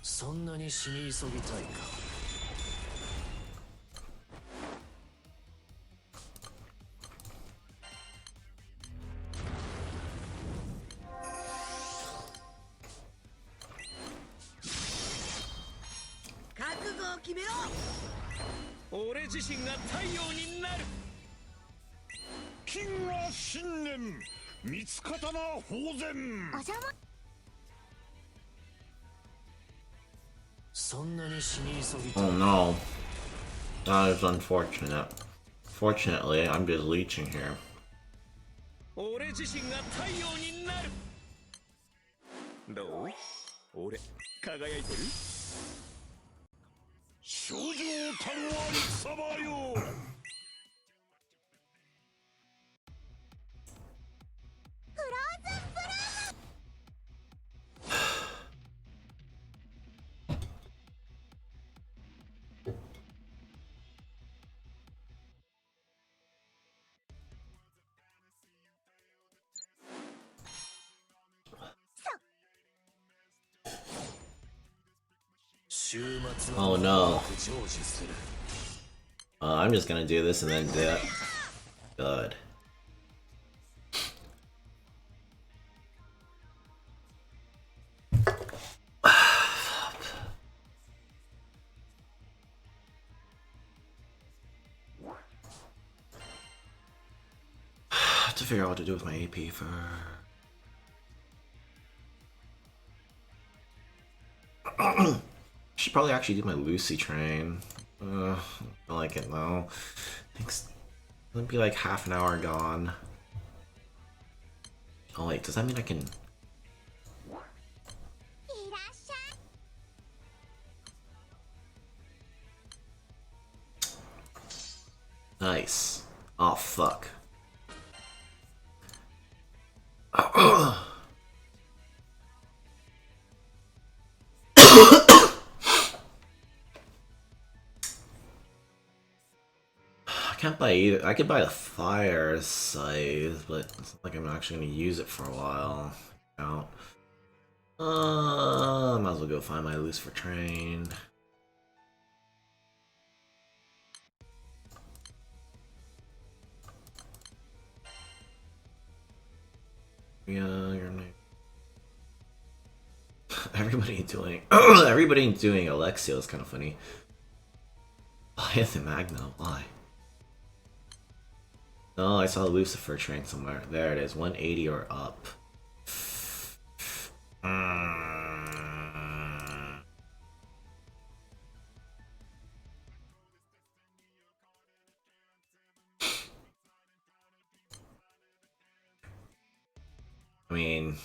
そんなに死に急ぎたいか。覚悟を決めろ。俺自身が太陽になる。金河新年三つ刀宝前。お邪魔。そんなに死に急ぎたい。Oh no. That is unfortunate. Fortunately, I'm just leeching here. 俺自身が太陽になる。どう？俺輝いてる？少女たるは戦場よ。Oh no. I'm just gonna do this and then do it. Good. I have to figure out what to do with my AP for. Should probably actually do my Lucy train. I like it though. Thanks. It'll be like half an hour gone. Oh wait, does that mean I can? Nice. Oh fuck. I can't buy either. I could buy a fire scythe, but it's not like I'm actually gonna use it for a while. Out. Might as well go find my Lucifer train. Yeah, your name. Everybody doing Alexio is kind of funny. Why the Magna? Why? No, I saw a Lucifer train somewhere. There it is, 180 or up. I mean,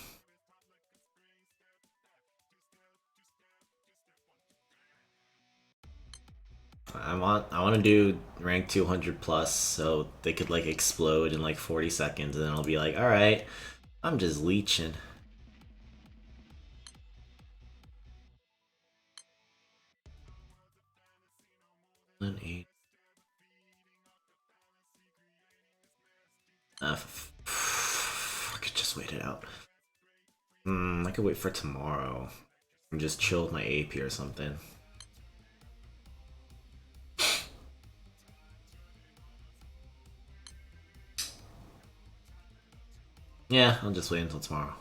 I'm want to do rank 200 plus so they could like explode in like 40 seconds, and then I'll be like, all right, I'm just leeching. I could just wait it out. I could wait for tomorrow and just chill with my AP or something. Yeah, I'll just wait until tomorrow.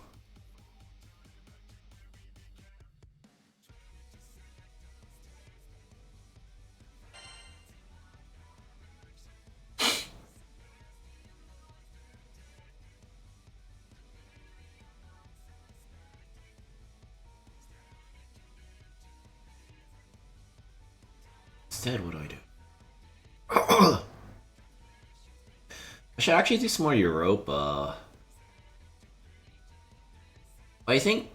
Instead, what do I do? I should actually do some more Europa. I think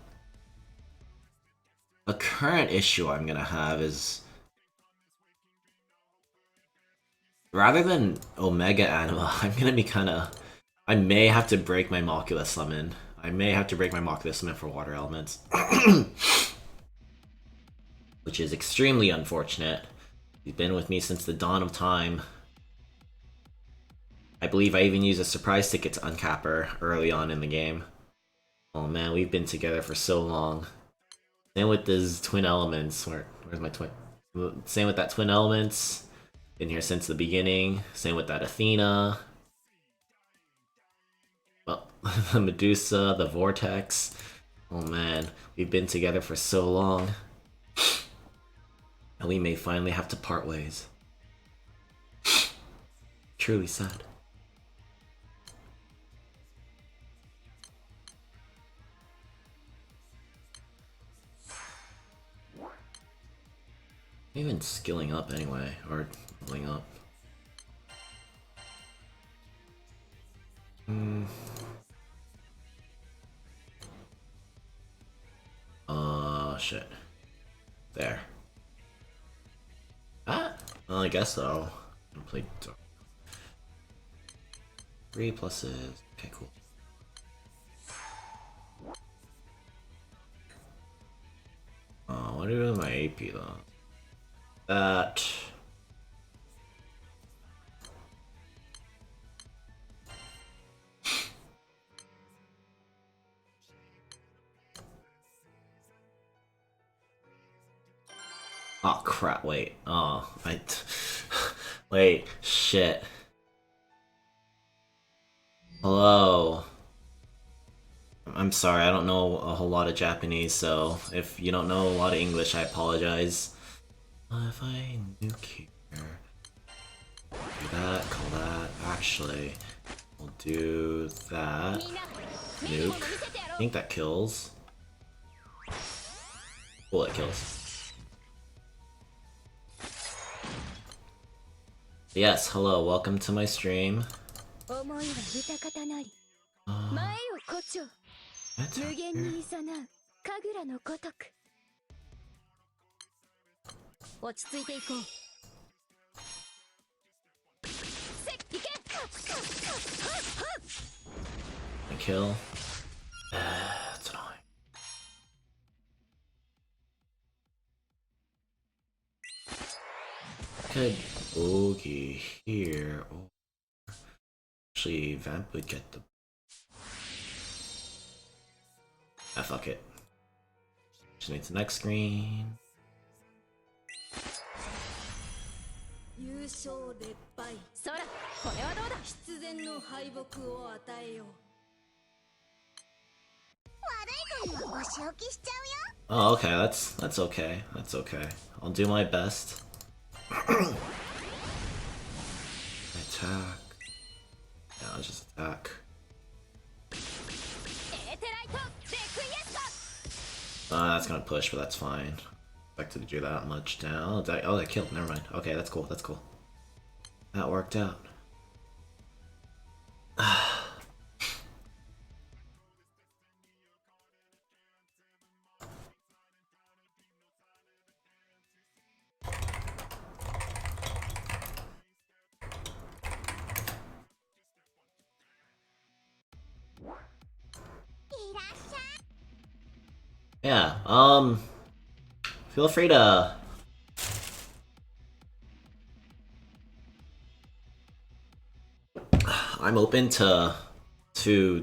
a current issue I'm gonna have is, rather than Omega Anima, I'm gonna be kinda... I may have to break my Mocula Summon. I may have to break my Mocula Summon for water elements. Which is extremely unfortunate. He's been with me since the dawn of time. I believe I even used a surprise ticket to uncap her early on in the game. Oh man, we've been together for so long. Same with these twin elements. Where's my twin? Same with that twin elements. Been here since the beginning. Same with that Athena. Well, the Medusa, the Vortex. Oh man, we've been together for so long. And we may finally have to part ways. Truly sad. Even skilling up anyway, or leveling up. Shit. There. Ah? Well, I guess so. I played 3 pluses. Okay, cool. What do I do with my AP though? That. Oh crap, wait. Oh, wait, shit. Hello. I'm sorry, I don't know a whole lot of Japanese, so if you don't know a lot of English, I apologize. If I nuke here, do that, call that. Actually, we'll do that. Nuke. I think that kills. Well, it kills. Yes, hello, welcome to my stream. A kill. That's annoying. Could bogey here. Or actually, Vamp would get the. Ah, fuck it. Just need the next screen. Oh, okay, that's okay. That's okay. I'll do my best. Attack. Yeah, I'll just attack. That's gonna push, but that's fine. Expected to do that much down. Oh, that killed. Never mind. Okay, that's cool. That's cool. That worked out. Yeah, feel free to I'm open to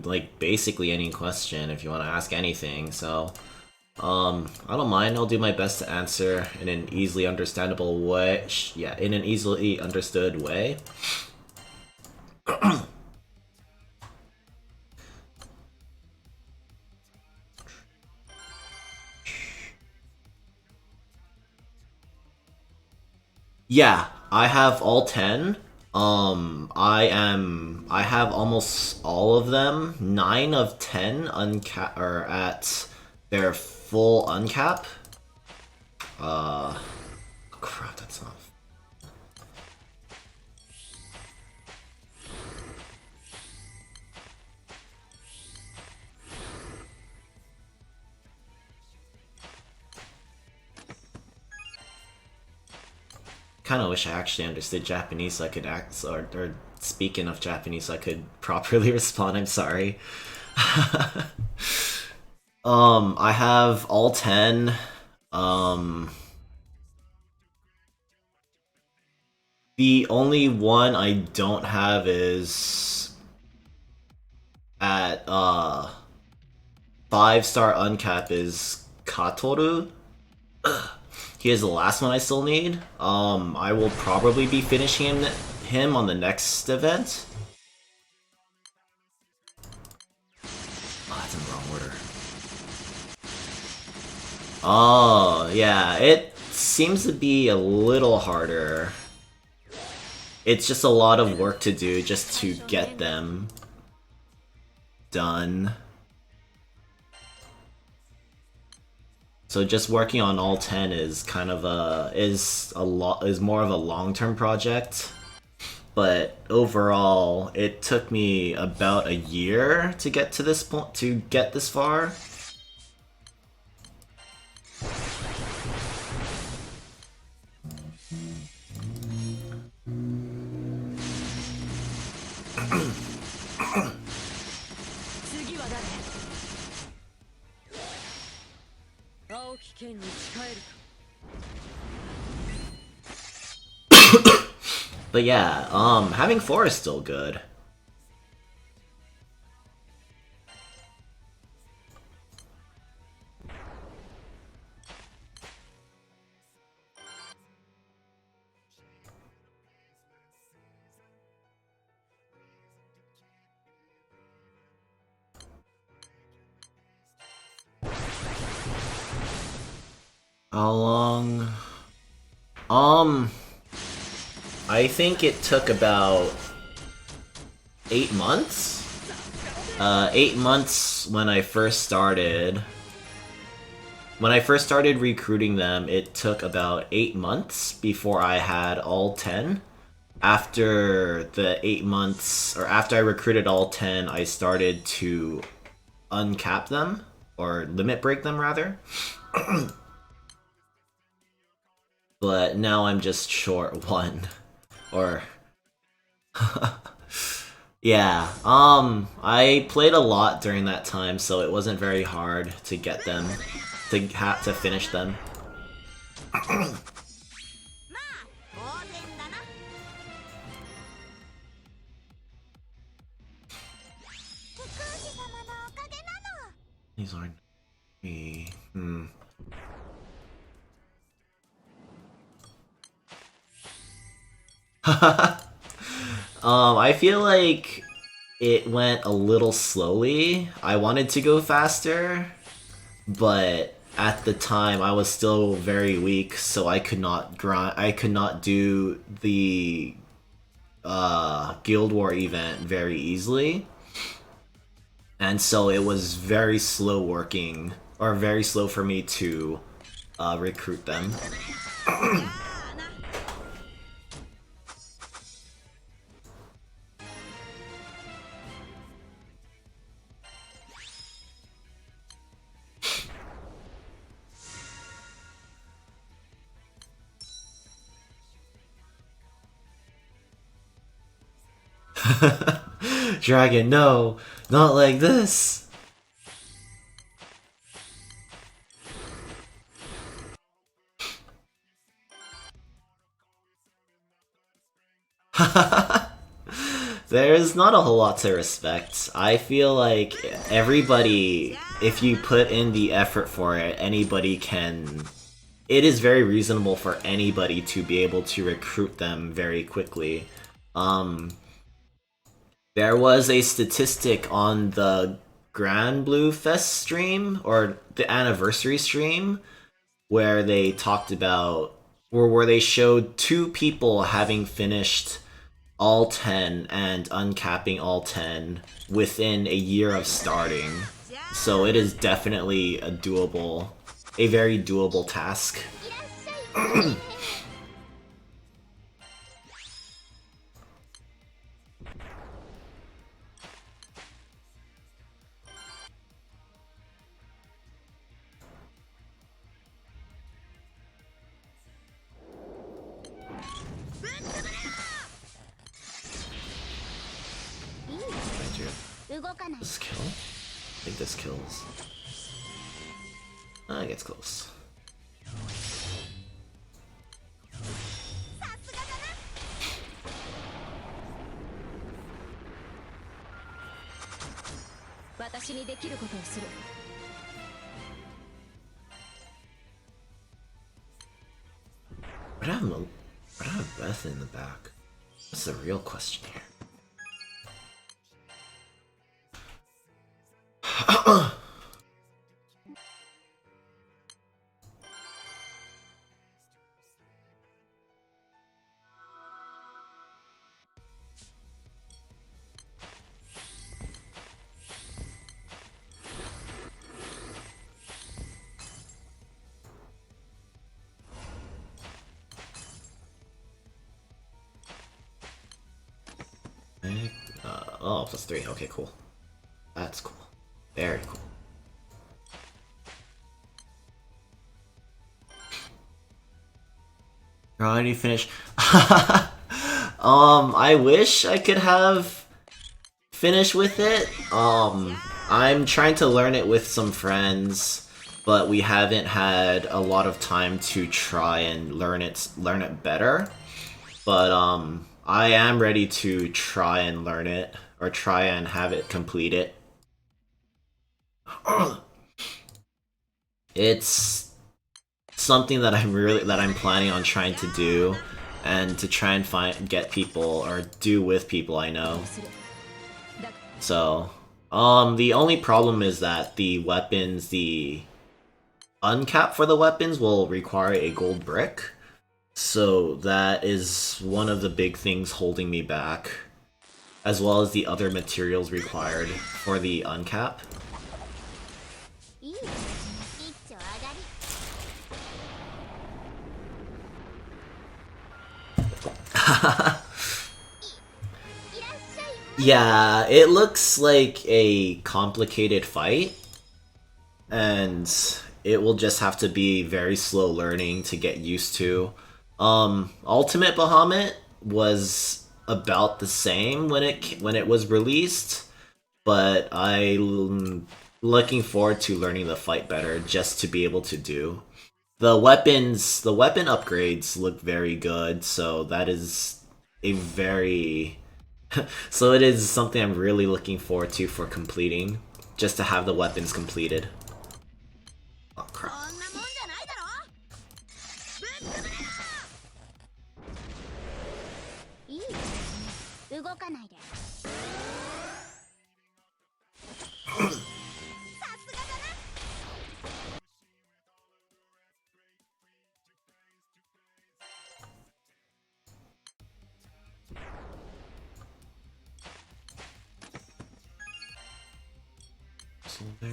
like basically any question if you want to ask anything. So, I don't mind. I'll do my best to answer in an easily understandable way. Yeah, in an easily understood way. Yeah, I have all 10. I have almost all of them. 9 of 10 uncap are at their full uncap. Crap, that's not. Kind of wish I actually understood Japanese so I could act or speak enough Japanese so I could properly respond. I'm sorry. I have all 10. The only one I don't have is at 5-star uncap is Katoru. He is the last one I still need. I will probably be finishing him on the next event. Oh, that's in the wrong order. Oh, yeah, it seems to be a little harder. It's just a lot of work to do just to get them done. So just working on all 10 is kind of is more of a long-term project. But overall, it took me about a year to get to this point, to get this far. But yeah, having 4 is still good. How long? I think it took about 8 months. 8 months when I first started. When I first started recruiting them, it took about 8 months before I had all 10. After the 8 months, or after I recruited all 10, I started to uncap them, or limit break them rather. But now I'm just short 1. Or... yeah, I played a lot during that time, so it wasn't very hard to get them, to finish them. These aren't me. I feel like it went a little slowly. I wanted to go faster, but at the time I was still very weak, so I could not grind. I could not do the Guild War event very easily, and so it was very slow working, or very slow for me to recruit them. Dragon, no, not like this. There's not a whole lot to respect. I feel like everybody, if you put in the effort for it, anybody can... It is very reasonable for anybody to be able to recruit them very quickly. There was a statistic on the granblue Fest stream, or the anniversary stream, where they talked about, or where they showed 2 people having finished all 10 and uncapping all 10 within a year of starting. So it is definitely a very doable task. Does this kill? I think this kills. It gets close. What have Beth in the back? That's the real question here. Oh, +3. Okay, cool. That's cool. Very cool. You're already finished. I wish I could have finished with it. I'm trying to learn it with some friends, but we haven't had a lot of time to try and learn it better. But I am ready to try and learn it, or try and have it complete it. It's something that I'm planning on trying to do, and to try and get people, or do with people I know. So, the only problem is that the weapons, the uncap for the weapons will require a gold brick. So that is one of the big things holding me back, as well as the other materials required for the uncap. Yeah, it looks like a complicated fight, and it will just have to be very slow learning to get used to. Ultimate Bahamut was about the same when it was released, but I'm looking forward to learning the fight better, just to be able to do. The weapon upgrades look very good, so that is a very... so it is something I'm really looking forward to for completing, just to have the weapons completed. Oh crap. There.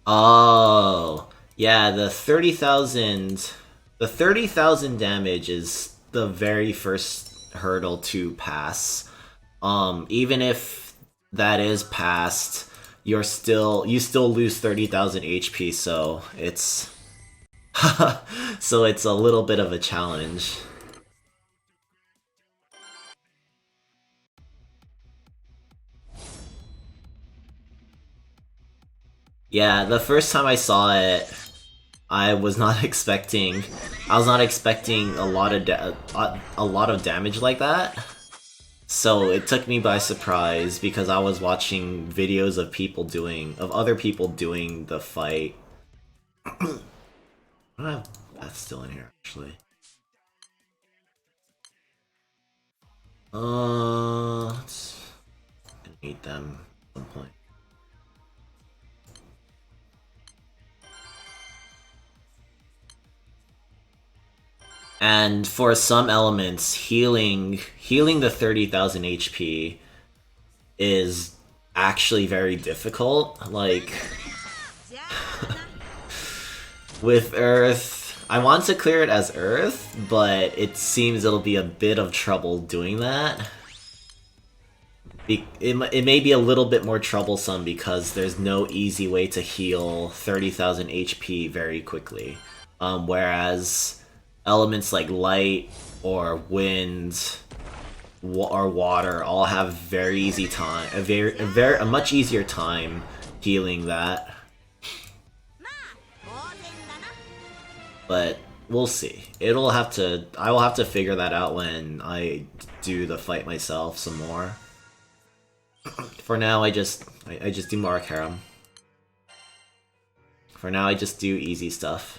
Oh, yeah, the 30,000 damage is the very first hurdle to pass. Even if that is passed, you still lose 30,000 HP, so it's so it's a little bit of a challenge. Yeah, the first time I saw it, I was not expecting a lot of damage like that. So it took me by surprise because I was watching videos of other people doing the fight. I don't have that still in here actually. Let's need them at some point. And for some elements, healing the 30,000 HP is actually very difficult. Like, with Earth, I want to clear it as Earth, but it seems it'll be a bit of trouble doing that. It may be a little bit more troublesome because there's no easy way to heal 30,000 HP very quickly. Whereas elements like light or wind or water all have very easy time, a much easier time healing that. But we'll see. I will have to figure that out when I do the fight myself some more. For now, I just do Mark Harem. For now, I just do easy stuff.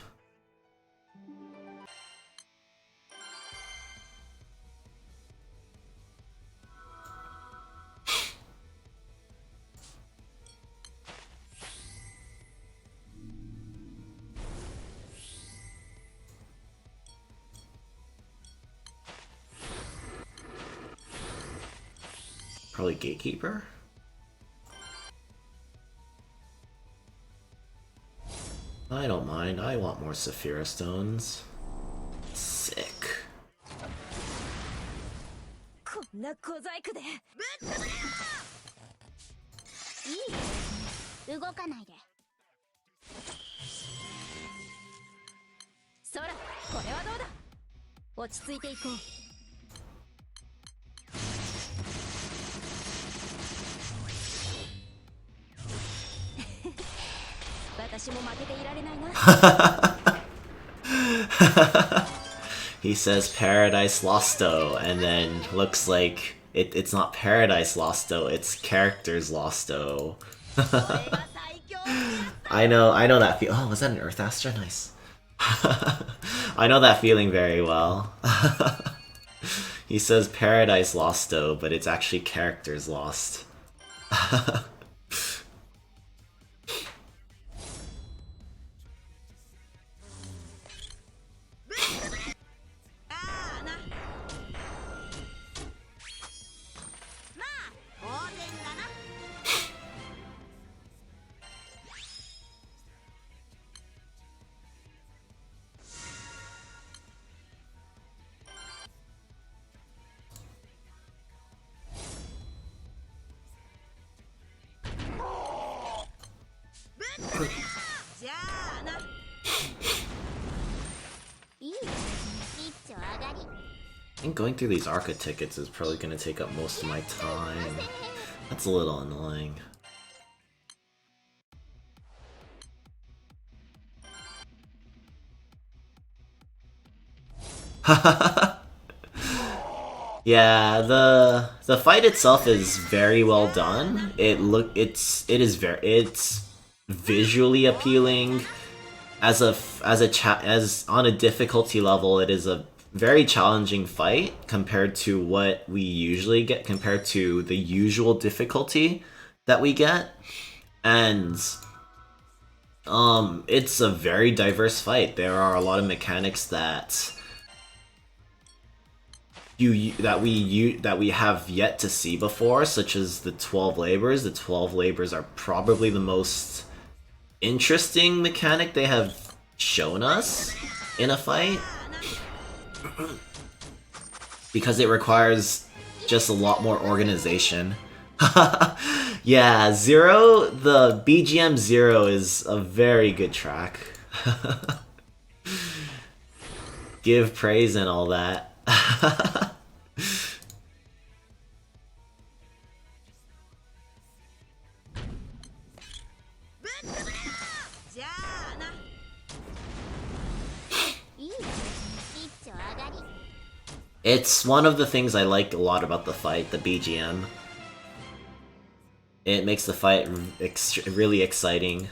Probably Gatekeeper? I don't mind, I want more Saphira Stones. Sick. こんな小細工でいい動かないでそらこれはどうだ落ち着いていこう私も負けていられないな He says Paradise Losto, and then looks like it's not Paradise Losto, it's Characters Losto. I know that feel. Oh, was that an Earth Astra? Nice. I know that feeling very well. He says Paradise Losto, but it's actually Characters Lost. I think going through these Arca tickets is probably going to take up most of my time. That's a little annoying. Yeah, the fight itself is very well done. It's visually appealing. As on a difficulty level, it is a very challenging fight compared to what we usually get, compared to the usual difficulty that we get. And it's a very diverse fight. There are a lot of mechanics that we have yet to see before, such as the 12 labors. The 12 labors are probably the most interesting mechanic they have shown us in a fight. Because it requires just a lot more organization. Yeah, Zero, the BGM Zero is a very good track. Give praise and all that. じゃあな。いいね。一丁上がり。 It's one of the things I like a lot about the fight, the BGM. It makes the fight really exciting.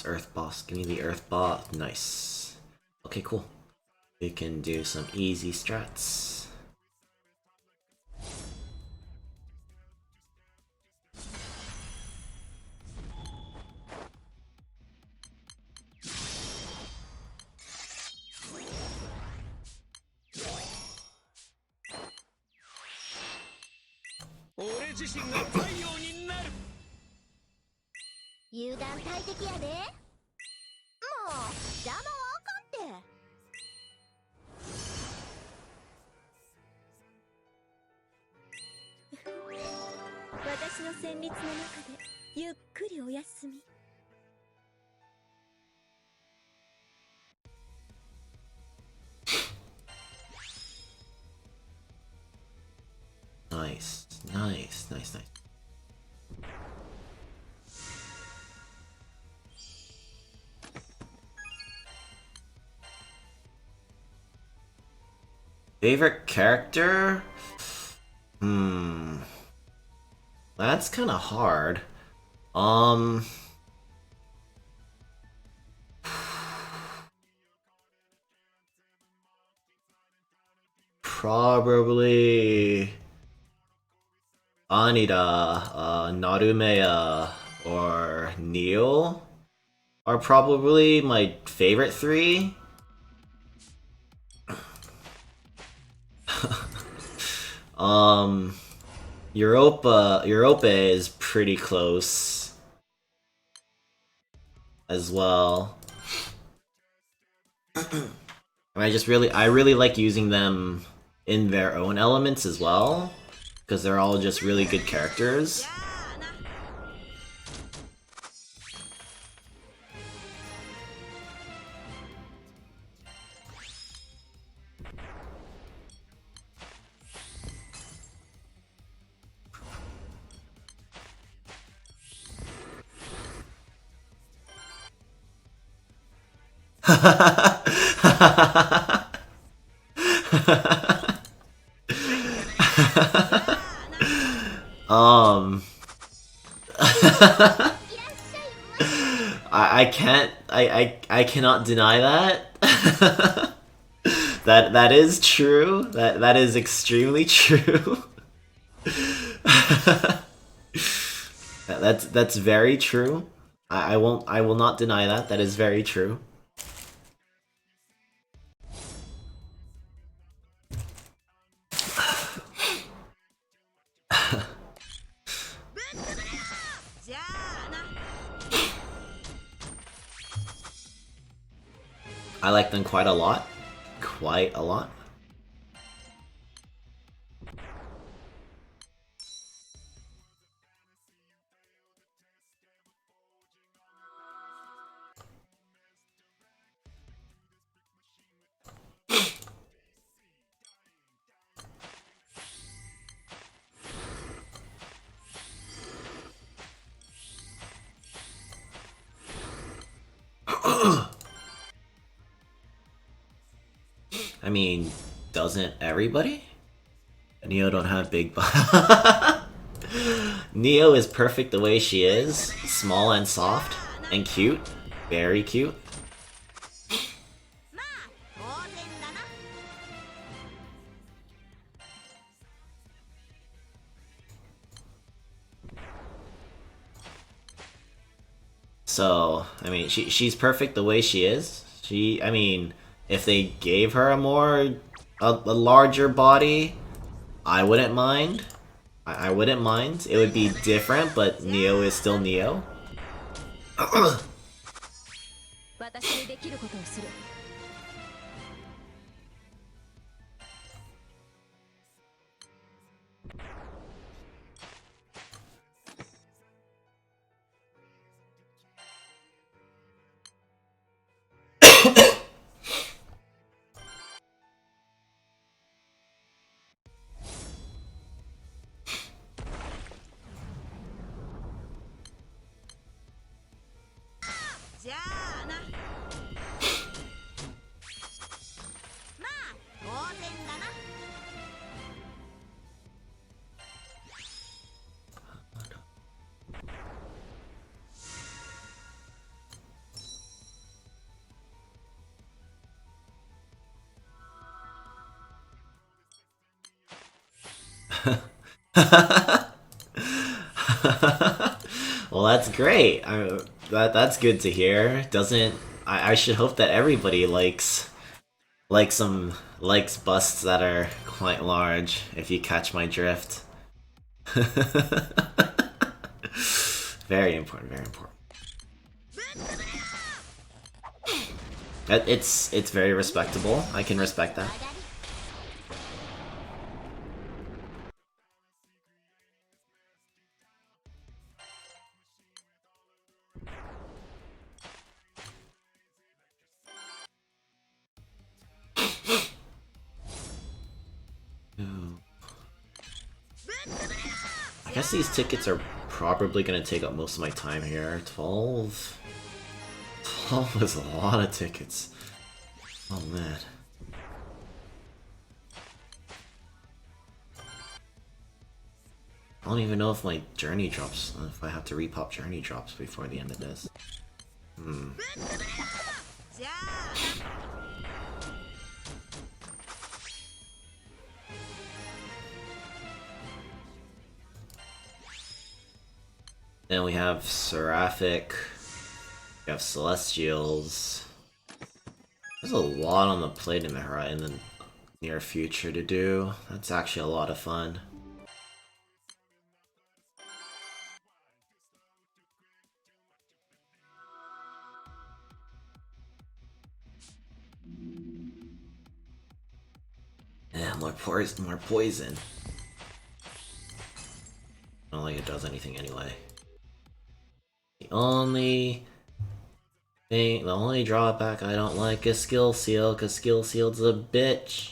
Earth boss, give me the earth boss. Nice. Okay, cool. We can do some easy strats. Ore jishin ga taiyou ni naru. 油断大敵やで。もう邪魔はあかんて。私の旋律の中でゆっくりお休み。Nice, nice, nice, nice. Favorite character? That's kind of hard. Probably Anida, Narumeya, or Neo are probably my favorite three. Europa is pretty close as well. I really like using them in their own elements as well, because they're all just really good characters. I cannot deny that. that is true. That is extremely true. That's very true. I will not deny that. That is very true. I like them quite a lot. Quite a lot. I mean, doesn't everybody? Neo don't have big Neo is perfect the way she is. Small and soft and cute. Very cute. So, I mean, she's perfect the way she is. I mean, if they gave her a larger body, I wouldn't mind. I wouldn't mind. It would be different, but Neo is still Neo. 私にできることをする。じゃあな。まあ当然だな。Well, that's great. That's good to hear. I should hope that everybody likes busts that are quite large, if you catch my drift. Very important, very important. It's very respectable. I can respect that. I guess these tickets are probably gonna take up most of my time here. 12 is a lot of tickets. Oh man. I don't even know if my journey drops, if I have to repop journey drops before the end of this. Then we have Seraphic, we have Celestials. There's a lot on the plate in the near future to do. That's actually a lot of fun. Yeah, more poison. I don't think it does anything anyway. The only drawback I don't like is Skill Seal, cause Skill Seal's a bitch.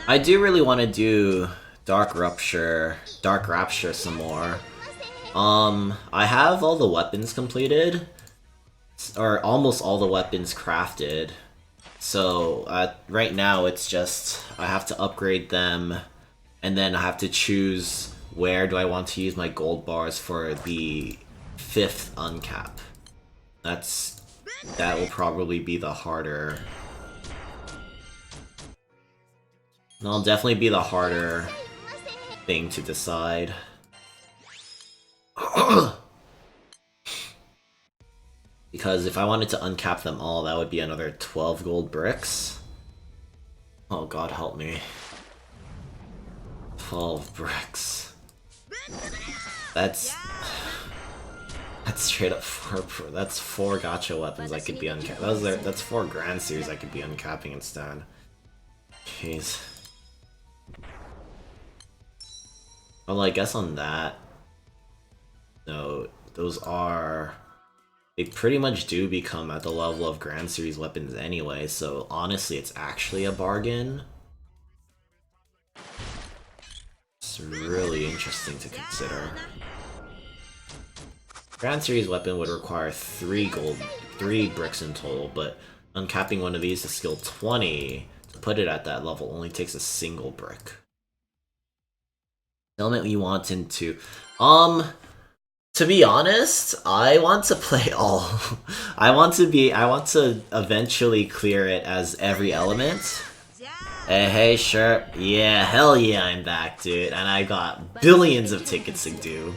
I do really want to do Dark Rapture some more. I have all the weapons completed, or almost all the weapons crafted. So right now it's just I have to upgrade them, and then I have to choose where do I want to use my gold bars for the 5th uncap. That will probably be the harder. That'll definitely be the harder thing to decide. Because if I wanted to uncap them all, that would be another 12 gold bricks. Oh god, help me. 12 bricks. That's straight up that's 4 gacha weapons I could be uncapping. That's 4 Grand Series I could be uncapping instead. Jeez. Well, I guess on that note, those are they pretty much do become at the level of Grand Series weapons anyway, so honestly it's actually a bargain. It's really interesting to consider. Grand Series weapon would require 3 bricks in total, but uncapping one of these to skill 20 to put it at that level only takes a single brick. Element you want into... to be honest, I want to play all. I want to eventually clear it as every element. Hey, sure. Yeah, hell yeah, I'm back, dude. And I got billions of tickets to do.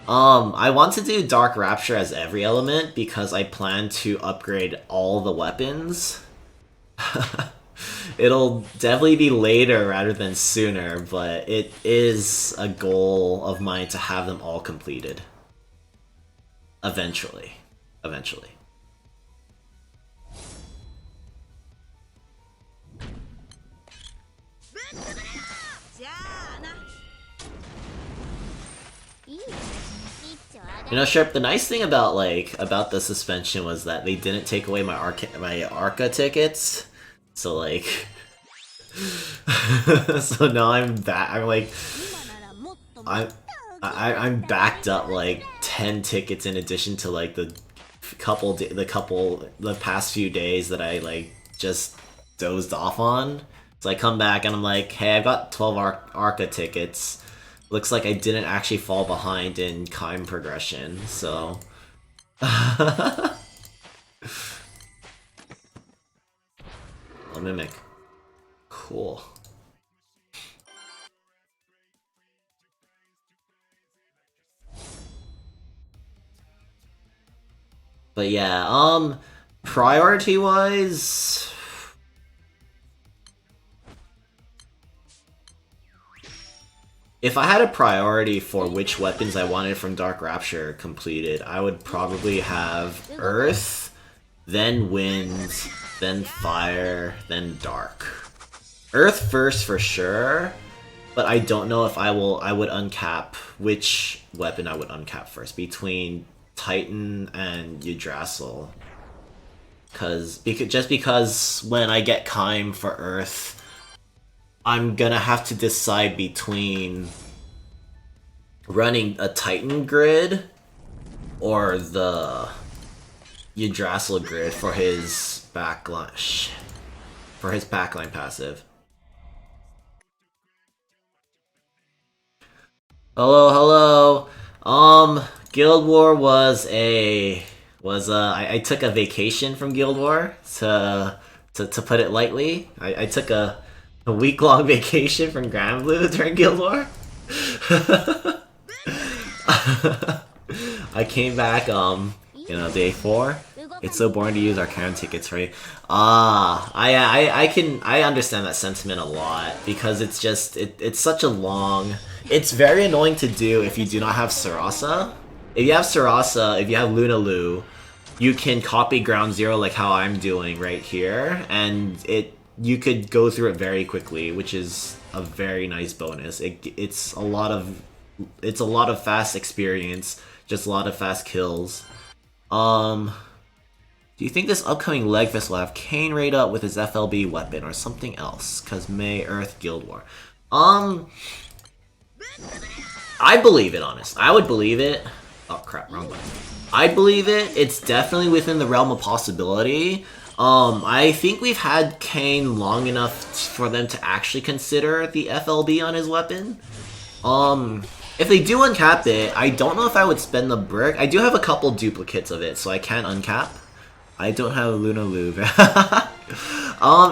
I want to do Dark Rapture as every element because I plan to upgrade all the weapons. It'll definitely be later rather than sooner, but it is a goal of mine to have them all completed. Eventually. Eventually. You know, Sharp, the nice thing about the suspension was that they didn't take away my Arca tickets. So like so now I'm back. I'm backed up like 10 tickets in addition to like the past few days that I like just dozed off on. So I come back and I'm like, hey, I got 12 Arca tickets. Looks like I didn't actually fall behind in Kaim progression, so... A Mimic. Cool. But yeah, priority-wise... If I had a priority for which weapons I wanted from Dark Rapture completed, I would probably have Earth, then Wind, then Fire, then Dark. Earth first for sure, but I don't know if I would uncap which weapon I would uncap first between Titan and Yggdrasil. Just because when I get Kaim for Earth, I'm gonna have to decide between running a Titan grid or the Yggdrasil grid for his backline passive. Hello. Guild War I took a vacation from Guild War to put it lightly. I took a week-long vacation from granblue during Guild War. I came back, day 4. It's so boring to use Arcana tickets, right? I understand that sentiment a lot because it's just it's such a long. It's very annoying to do if you do not have Sarasa. If you have Sarasa, if you have Lunalu, you can copy Ground Zero like how I'm doing right here, and you could go through it very quickly, which is a very nice bonus. It's a lot of fast experience, just a lot of fast kills. Do you think this upcoming Legfest will have Kane raid up with his FLB weapon or something else? Cause May Earth Guild War. I believe it, honest. I would believe it. Oh crap, wrong button. I believe it. It's definitely within the realm of possibility. I think we've had Kane long enough for them to actually consider the FLB on his weapon. If they do uncap it, I don't know if I would spend the brick. I do have a couple duplicates of it, so I can uncap. I don't have a Lunalu.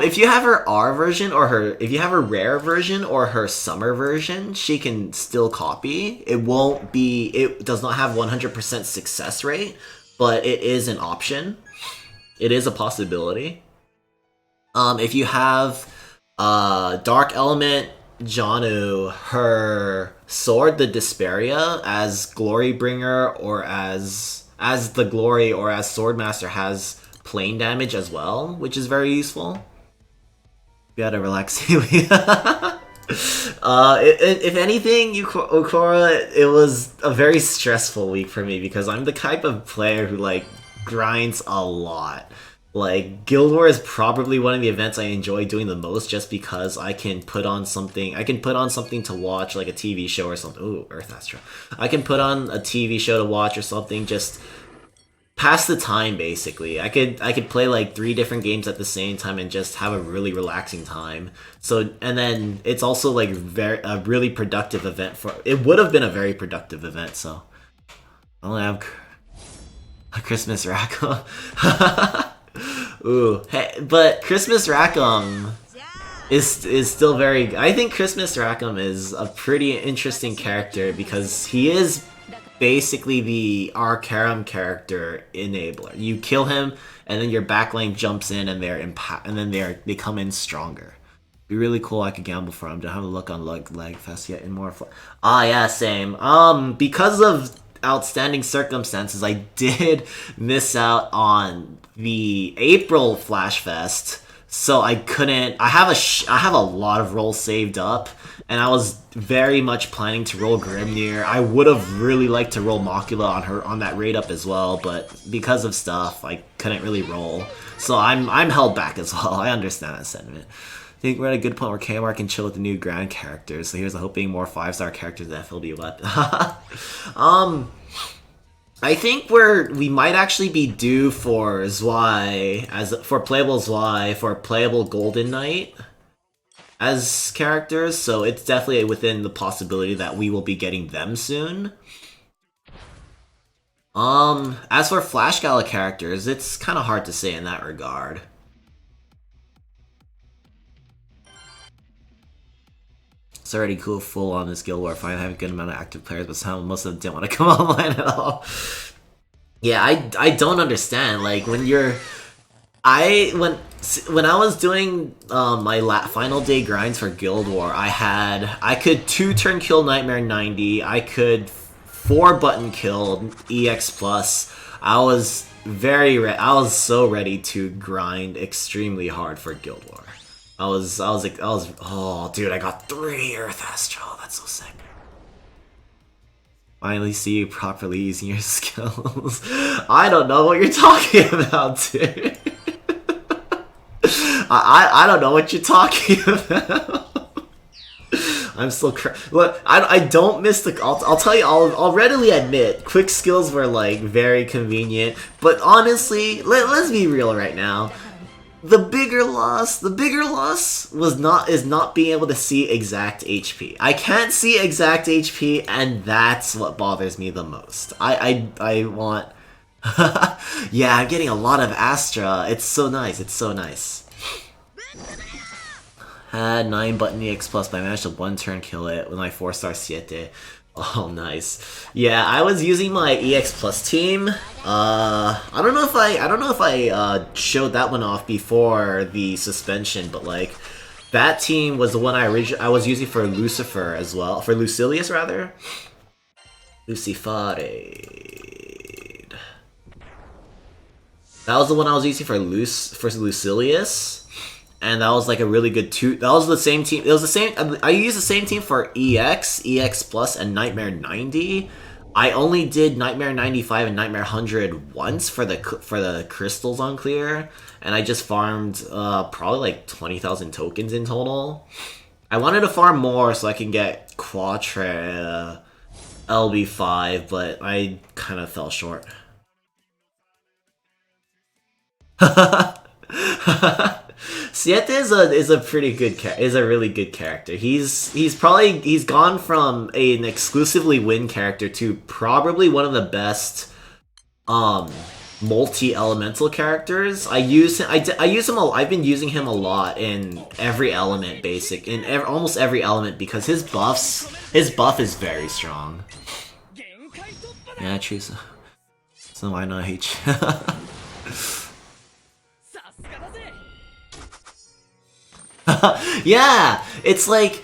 If you have her R version if you have her rare version or her summer version, she can still copy. It does not have 100% success rate, but it is an option. It is a possibility. If you have Dark Element Janu, her sword, the Desperia, as Glorybringer or as the Glory or as Swordmaster has plane damage as well, which is very useful. You gotta relax. If anything, Ukora, it was a very stressful week for me because I'm the type of player who like grinds a lot. Like Guild War is probably one of the events I enjoy doing the most, just because I can put on something. I can put on something to watch, like a TV show or something. Ooh, Earth Astra. I can put on a TV show to watch or something. Just pass the time, basically. I could play like 3 different games at the same time and just have a really relaxing time. So, and then it's also like a really productive event for. It would have been a very productive event. So, I only have a Christmas Rackham. Ooh, hey, but Christmas Rackham is still very. I think Christmas Rackham is a pretty interesting character because he is basically the Arcarum character enabler. You kill him, and then your backline jumps in, and they come in stronger. Be really cool. I could gamble for him. Don't have a look on Lagfest yet. In more. Yeah, same. Because of outstanding circumstances, I did miss out on the April Flash Fest, so I couldn't. I have a lot of rolls saved up, and I was very much planning to roll Grimnir. I would have really liked to roll Macula on that raid up as well, but because of stuff, I couldn't really roll. So I'm held back as well. I understand that sentiment. I think we're at a good point where KMR can chill with the new grand characters. So here's hoping more 5-star characters than FLB weapon. I think we might actually be due for Zwei for playable Golden Knight as characters, so it's definitely within the possibility that we will be getting them soon. As for Flash Gala characters, it's kind of hard to say in that regard. It's already cool full on this Guild War. Fine, I have a good amount of active players, but most of them didn't want to come online at all. Yeah, I don't understand. Like when when I was doing my final day grinds for Guild War, I could 2-turn kill Nightmare 90. I could 4-button kill EX plus. I was so ready to grind extremely hard for Guild War. Oh dude, I got 3 Earth Astral. That's so sick. Finally see you properly using your skills. I don't know what you're talking about, dude. I don't know what you're talking about. I'm still look. I don't miss the. I'll tell you. I'll readily admit, quick skills were like very convenient. But honestly, let's be real right now. The bigger loss is not being able to see exact HP. I can't see exact HP, and that's what bothers me the most. I want. Yeah, I'm getting a lot of Astra. It's so nice. It's so nice. Had 9-button EX plus, but I managed to 1-turn kill it with my 4-star Siete. Oh, nice. Yeah, I was using my EX Plus team. I don't know if I showed that one off before the suspension, but like that team was the one I was using for Lucifer as well, for Lucilius rather. Lucifared. That was the one I was using for Lucilius. And that was like a really good that was the same team. It was the same. I used the same team for EX Plus, and Nightmare 90. I only did Nightmare 95 and Nightmare 100 once for the crystals on clear, and I just farmed probably like 20,000 tokens in total. I wanted to farm more so I can get Quatra LB5, but I kind of fell short. Siete is a pretty good is a really good character. He's gone from an exclusively win character to probably one of the best multi-elemental characters. I've been using him a lot in every element almost every element because his buff is very strong. Yeah, true. So why not H? Yeah, it's like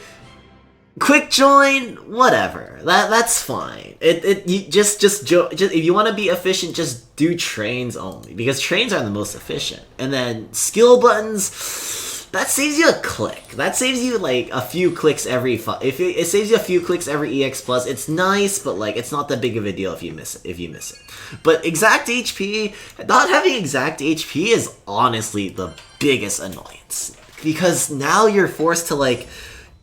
quick join, whatever. That's fine. You just if you want to be efficient, just do trains only because trains are the most efficient. And then skill buttons, that saves you a click. That saves you like a few clicks every if it saves you a few clicks every EX plus. It's nice, but like it's not that big of a deal if you miss it. But exact HP, not having exact HP is honestly the biggest annoyance, because now you're forced to like,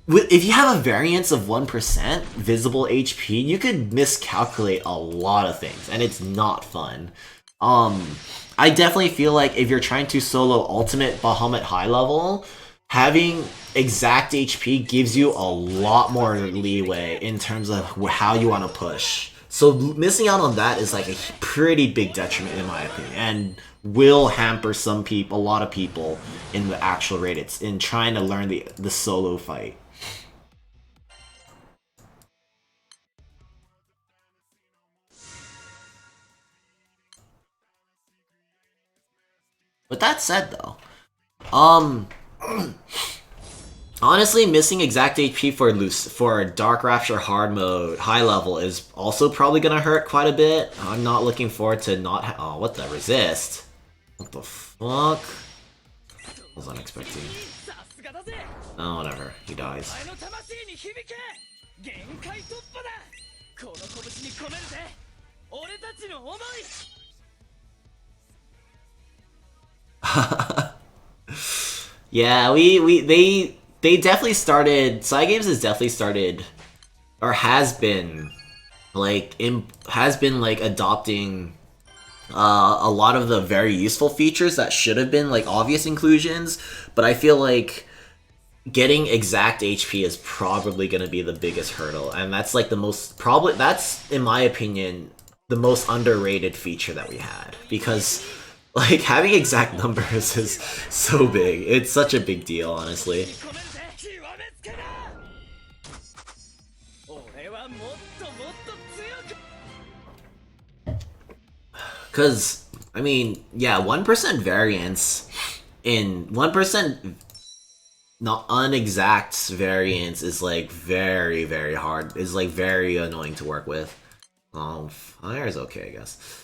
if you have a variance of 1% visible HP, you could miscalculate a lot of things, and it's not fun. I definitely feel like if you're trying to solo Ultimate Bahamut high level, having exact HP gives you a lot more leeway in terms of how you want to push. So missing out on that is like a pretty big detriment in my opinion, and will hamper a lot of people in the actual raid. It's in trying to learn the solo fight. With that said, though, honestly, missing exact HP for Dark Rapture hard mode high level is also probably gonna hurt quite a bit. I'm not looking forward to not. Oh, what the resist? What the fuck? Was unexpected. Oh, whatever. He dies. Yeah, they definitely started. Cygames has definitely started, or has been like adopting a lot of the very useful features that should have been like obvious inclusions. But I feel like getting exact HP is probably going to be the biggest hurdle, and that's like that's in my opinion the most underrated feature that we had, because like having exact numbers is so big. It's such a big deal, honestly. Because, I mean, yeah, 1% variance in 1% not unexact variance is like very, very hard. Is like very annoying to work with. Fire is okay, I guess.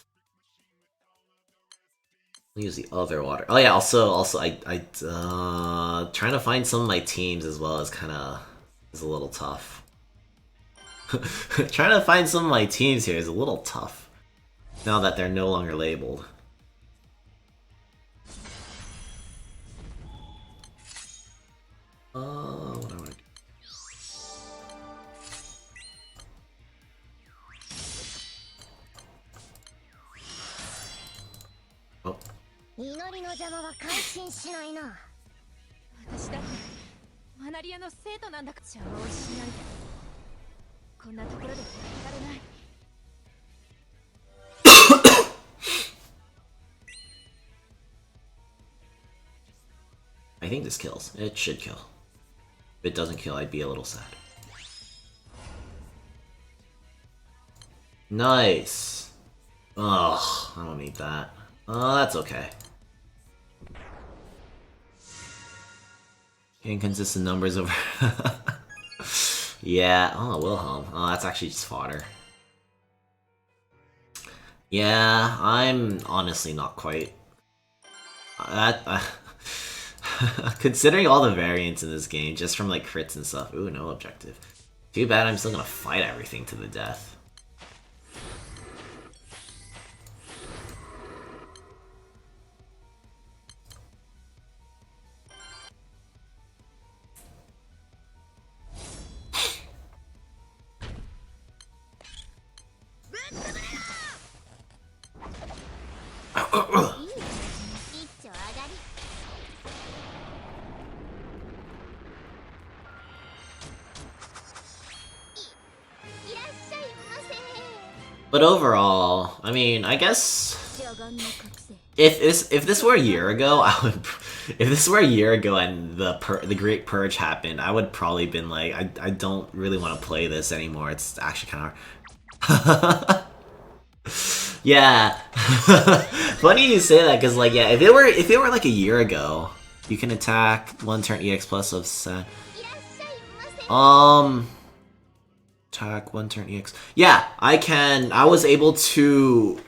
I'll use the other water. Oh yeah, also I trying to find some of my teams as well is a little tough. Trying to find some of my teams here is a little tough now that they're no longer labeled. What do I want to do? Oh. 祈りの邪魔は感心しないな。私だってマナリアの生徒なんだから邪魔をしないで。こんなところでやられない。I think this kills. It should kill. If it doesn't kill, I'd be a little sad. Nice. Ugh, I don't need that. Oh, that's okay. Inconsistent numbers over. Yeah. Oh, Wilhelm. Oh, that's actually just fodder. Yeah, I'm honestly not quite. Considering all the variants in this game, just from like crits and stuff. Ooh, no objective. Too bad I'm still gonna fight everything to the death. But overall, I mean, I guess if this were a year ago, if this were a year ago and the Great Purge happened, I would probably been like, I don't really want to play this anymore. It's actually kind of yeah. Funny you say that, because like, yeah, if it were like a year ago, you can attack 1 turn EX plus of set. Attack 1 turn EX. Yeah, I can. I was able to,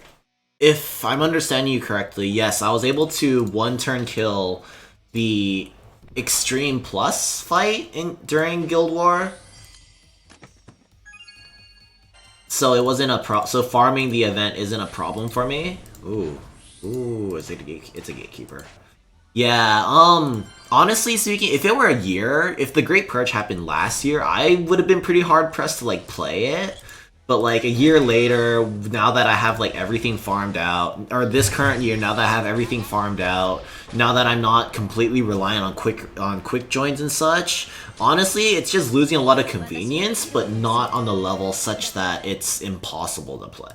if I'm understanding you correctly, yes, I was able to 1 turn kill the Extreme Plus fight during Guild War. So it wasn't a so farming the event isn't a problem for me. Ooh, it's a gatekeeper. Yeah, honestly speaking, if it were a year, if the Great Purge happened last year, I would have been pretty hard pressed to like play it. But like a year later, now that I have like everything farmed out, or this current year, now that I have everything farmed out, now that I'm not completely reliant on quick joins and such, honestly, it's just losing a lot of convenience, but not on the level such that it's impossible to play.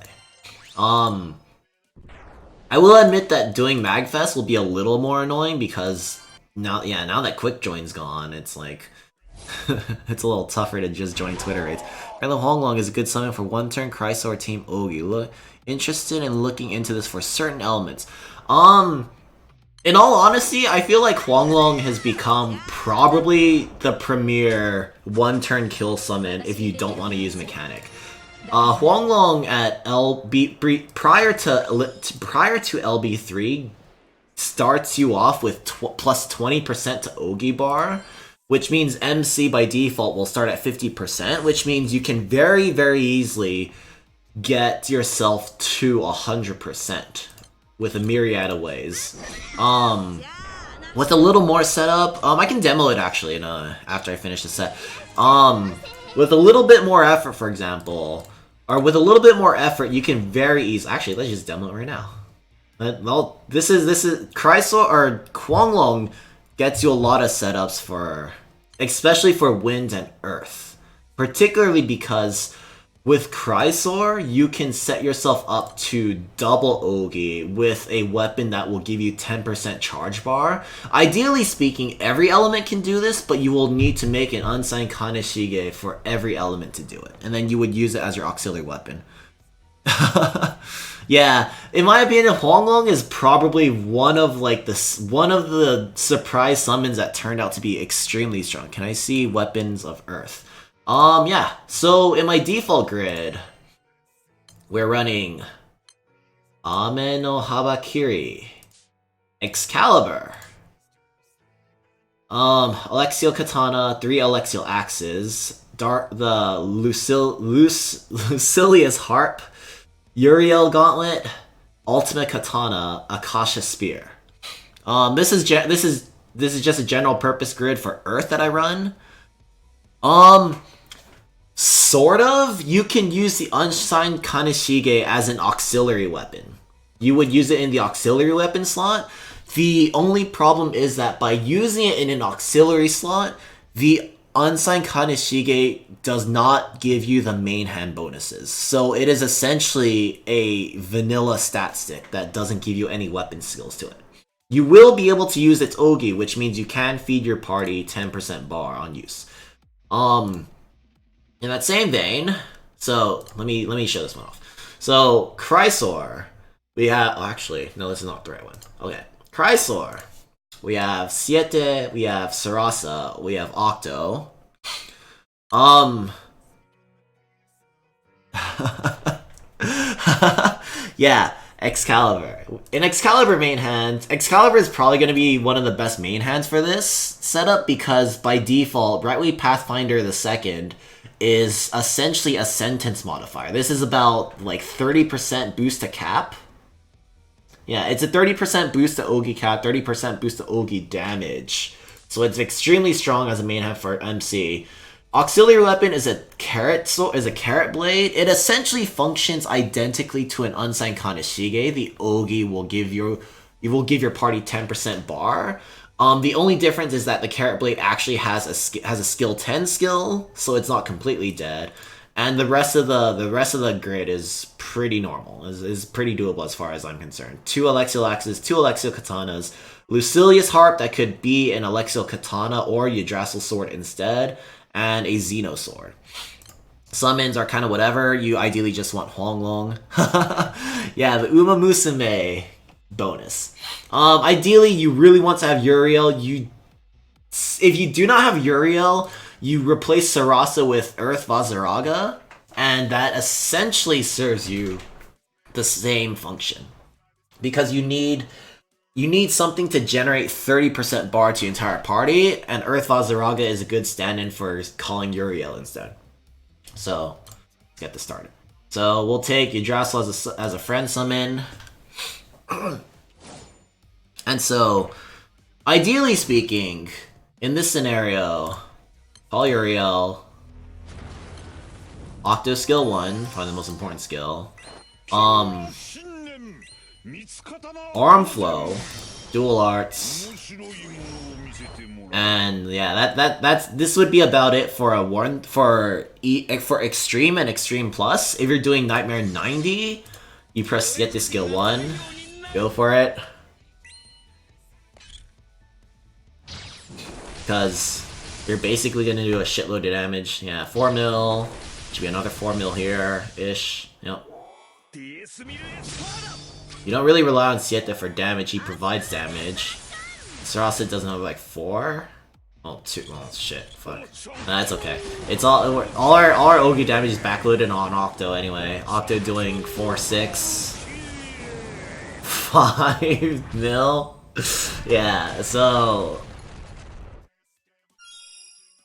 I will admit that doing Magfest will be a little more annoying because now that quick join's gone, it's like it's a little tougher to just join Twitter raids. Apparently Honglong is a good summon for one turn Chrysor Team Ogi. Look, interested in looking into this for certain elements. In all honesty, I feel like Honglong has become probably the premier one turn kill summon if you don't want to use mechanic. Honglong at prior to LB3 starts you off with plus 20% to Ogi bar, which means MC by default will start at 50%, which means you can very, very easily get yourself to 100% with a myriad of ways. With a little more setup, I can demo it actually after I finish the set. With a little bit more effort, for example, or with a little bit more effort, you can very easily. Actually, let's just demo it right now. Well, this is Chrysor or Honglong gets you a lot of setups for, especially for wind and earth, particularly because with Chrysor, you can set yourself up to double Ogi with a weapon that will give you 10% charge bar. Ideally speaking, every element can do this, but you will need to make an unsigned Kaneshige for every element to do it. And then you would use it as your auxiliary weapon. Yeah, in my opinion, Honglong is probably one of the surprise summons that turned out to be extremely strong. Can I see weapons of earth? Yeah, so in my default grid, we're running Ame no Habakiri, Excalibur, Alexial Katana, 3 Alexial Axes, the Lucilius Harp, Uriel Gauntlet, Ultimate Katana, Akasha Spear. This is just a general purpose grid for Earth that I run. Sort of. You can use the unsigned Kaneshige as an auxiliary weapon. You would use it in the auxiliary weapon slot. The only problem is that by using it in an auxiliary slot, the unsigned Kaneshige does not give you the main hand bonuses. So it is essentially a vanilla stat stick that doesn't give you any weapon skills to it. You will be able to use its Ogi, which means you can feed your party 10% bar on use. In that same vein, so let me show this one off. So Chrysor, we have actually no, this is not the right one. Okay, Chrysor. We have Siete, we have Sarasa, we have Octo. Yeah, Excalibur. In Excalibur main hand, Excalibur is probably going to be one of the best main hands for this setup because by default, Brightway Pathfinder II is essentially a sentence modifier. This is about like 30% boost to cap. Yeah, it's a 30% boost to Ogi cap, 30% boost to Ogi damage. So it's extremely strong as a main hand for MC. Auxiliary weapon is a carrot blade. It essentially functions identically to an unsigned Kaneshige. The Ogi will give your party 10% bar. The only difference is that the carrot blade actually has a skill 10 skill, so it's not completely dead. And the rest of the grid is pretty normal. Is pretty doable as far as I'm concerned. 2 Alexial Axes, 2 Alexial Katanas, Lucilius Harp that could be an Alexial Katana or Yggdrasil Sword instead, and a Xeno Sword. Summons are kind of whatever. You ideally just want Honglong. Yeah, the Uma Musume bonus. Ideally, you really want to have Uriel. If you do not have Uriel, you replace Sarasa with Earth Vazaraga, and that essentially serves you the same function. Because you need you need something to generate 30% bar to your entire party, and Earth Vazaraga is a good stand-in for calling Uriel instead. So, let's get this started. So, we'll take Yggdrasil as a friend summon. And so, ideally speaking, in this scenario, call Uriel, Octo skill 1, probably the most important skill. Arm flow, dual arts, and yeah, this would be about it for a one for extreme and extreme plus. If you're doing Nightmare 90, you press get to skill 1, go for it, because you're basically gonna do a shitload of damage. Yeah, 4 mil. Should be another 4 mil here ish. Yep. You don't really rely on Siete for damage, he provides damage. Sarasa doesn't have like 4? Oh, 2. Oh, shit. Fuck. Nah, that's okay. It's all our Ogi damage is backloaded on Octo anyway. Octo doing 4, 6, 5 mil. Yeah, so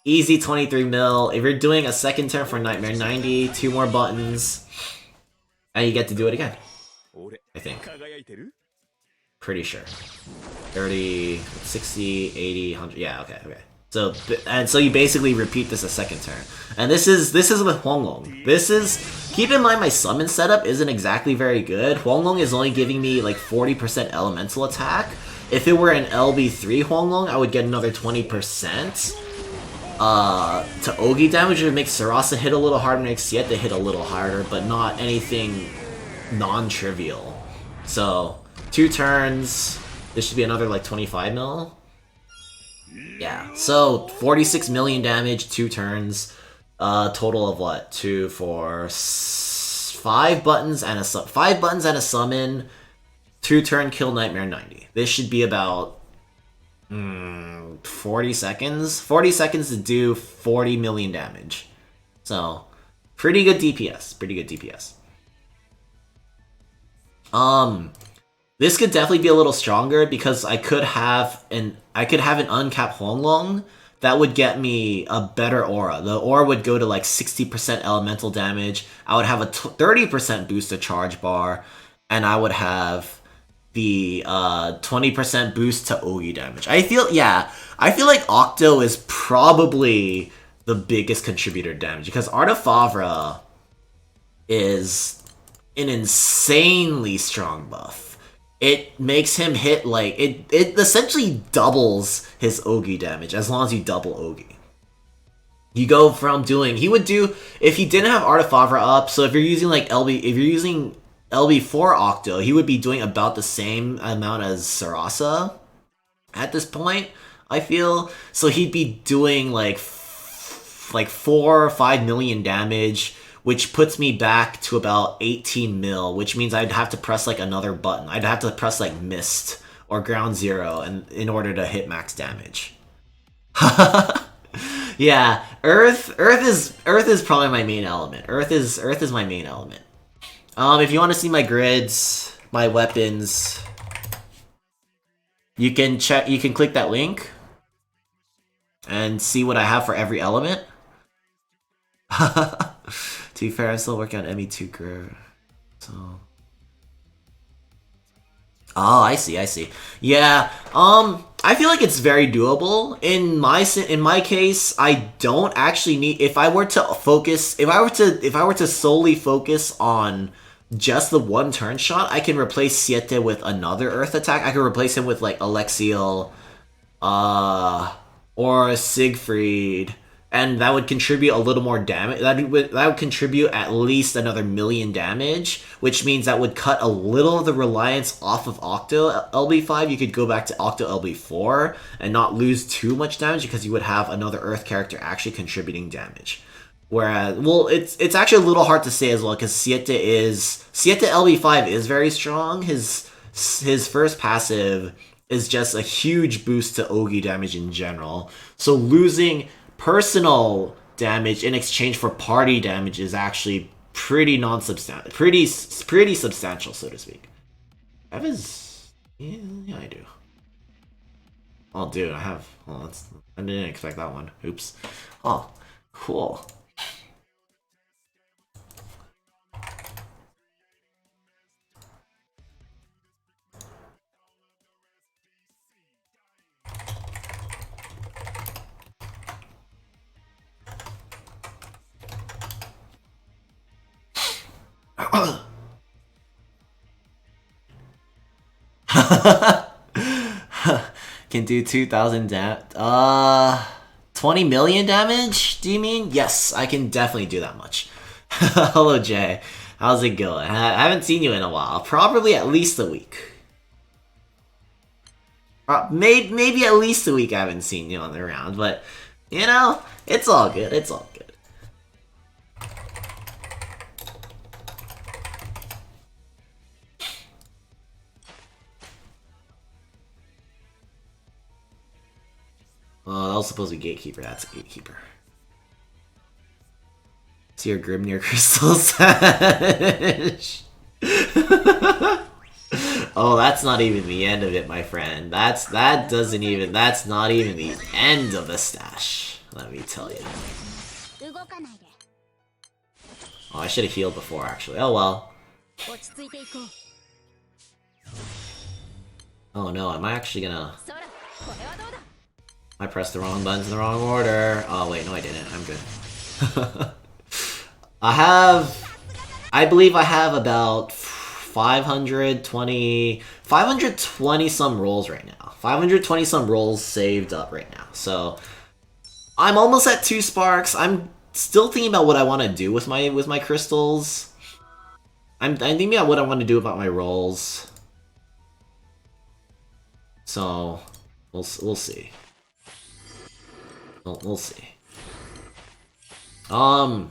easy 23 mil. If you're doing a second turn for Nightmare 90, 2 more buttons, and you get to do it again. I think. Pretty sure. 30, 60, 80, 100. Yeah, okay. So you basically repeat this a second turn. And this is with Huanglong. Keep in mind my summon setup isn't exactly very good. Huanglong is only giving me like 40% elemental attack. If it were an LB3 Huanglong, I would get another 20%. To Ogi damage, it would make Sarasa hit a little harder, makes Siete hit a little harder, but not anything non-trivial. So 2 turns, this should be another like 25 mil. Yeah, so 46 million damage, 2 turns, total of what? 2, 4, 5 buttons and a summon, 2 turn kill Nightmare 90. This should be about 40 seconds. 40 seconds to do 40 million damage. So, pretty good DPS. This could definitely be a little stronger because I could have an uncapped Huanglong that would get me a better aura. The aura would go to like 60% elemental damage. I would have a 30% boost to charge bar, and I would have the 20% boost to Ogi damage. I feel like Octo is probably the biggest contributor to damage because Art of Favre is an insanely strong buff. It makes him hit like it essentially doubles his Ogi damage as long as you double Ogi. You go from doing if he didn't have Art of Favre up, so if you're using like LB4 Octo, he would be doing about the same amount as Sarasa at this point, I feel. So he'd be doing like 4 or 5 million damage, which puts me back to about 18 mil, which means I'd have to press like another button. I'd have to press like Mist or Ground Zero in order to hit max damage. Yeah, Earth is probably my main element. Earth is my main element. If you want to see my grids, my weapons, you can click that link and see what I have for every element. To be fair, I'm still working on ME2 Grove. So oh, I see. Yeah, I feel like it's very doable. In my case, I don't actually need. If I were to solely focus on just the 1 turn shot, I can replace Siete with another Earth attack. I can replace him with like Alexiel, or Siegfried, and that would contribute a little more damage. That would contribute at least another 1 million damage, which means that would cut a little of the reliance off of Octo LB5. You could go back to Octo LB4 and not lose too much damage because you would have another Earth character actually contributing damage. Whereas, well, it's actually a little hard to say as well because Siete LB5 is very strong. His first passive is just a huge boost to Ogi damage in general. So losing personal damage in exchange for party damage is actually pretty substantial, so to speak. Eva's Yeah, I do. Oh, dude, I have. Oh, I didn't expect that one. Oops. Oh, cool. Can do 2,000 20 million damage? Do you mean? Yes, I can definitely do that much. Hello, Jay. How's it going? I haven't seen you in a while. Probably at least a week. Maybe at least a week I haven't seen you on the round, but, you know, it's all good. It's all good. Oh, that was supposed to be Gatekeeper. That's a Gatekeeper. See your Grimnir crystals. Oh, that's not even the end of it, my friend. That's not even the end of the stash. Let me tell you. Oh, I should have healed before, actually. Oh well. Oh no, am I actually gonna... I pressed the wrong buttons in the wrong order. Oh wait, no I didn't. I'm good. I believe I have about 520 some rolls right now. 520 some rolls saved up right now. So I'm almost at 2 sparks. I'm still thinking about what I want to do with my crystals. I'm thinking about what I want to do about my rolls. So we'll see. We'll see. I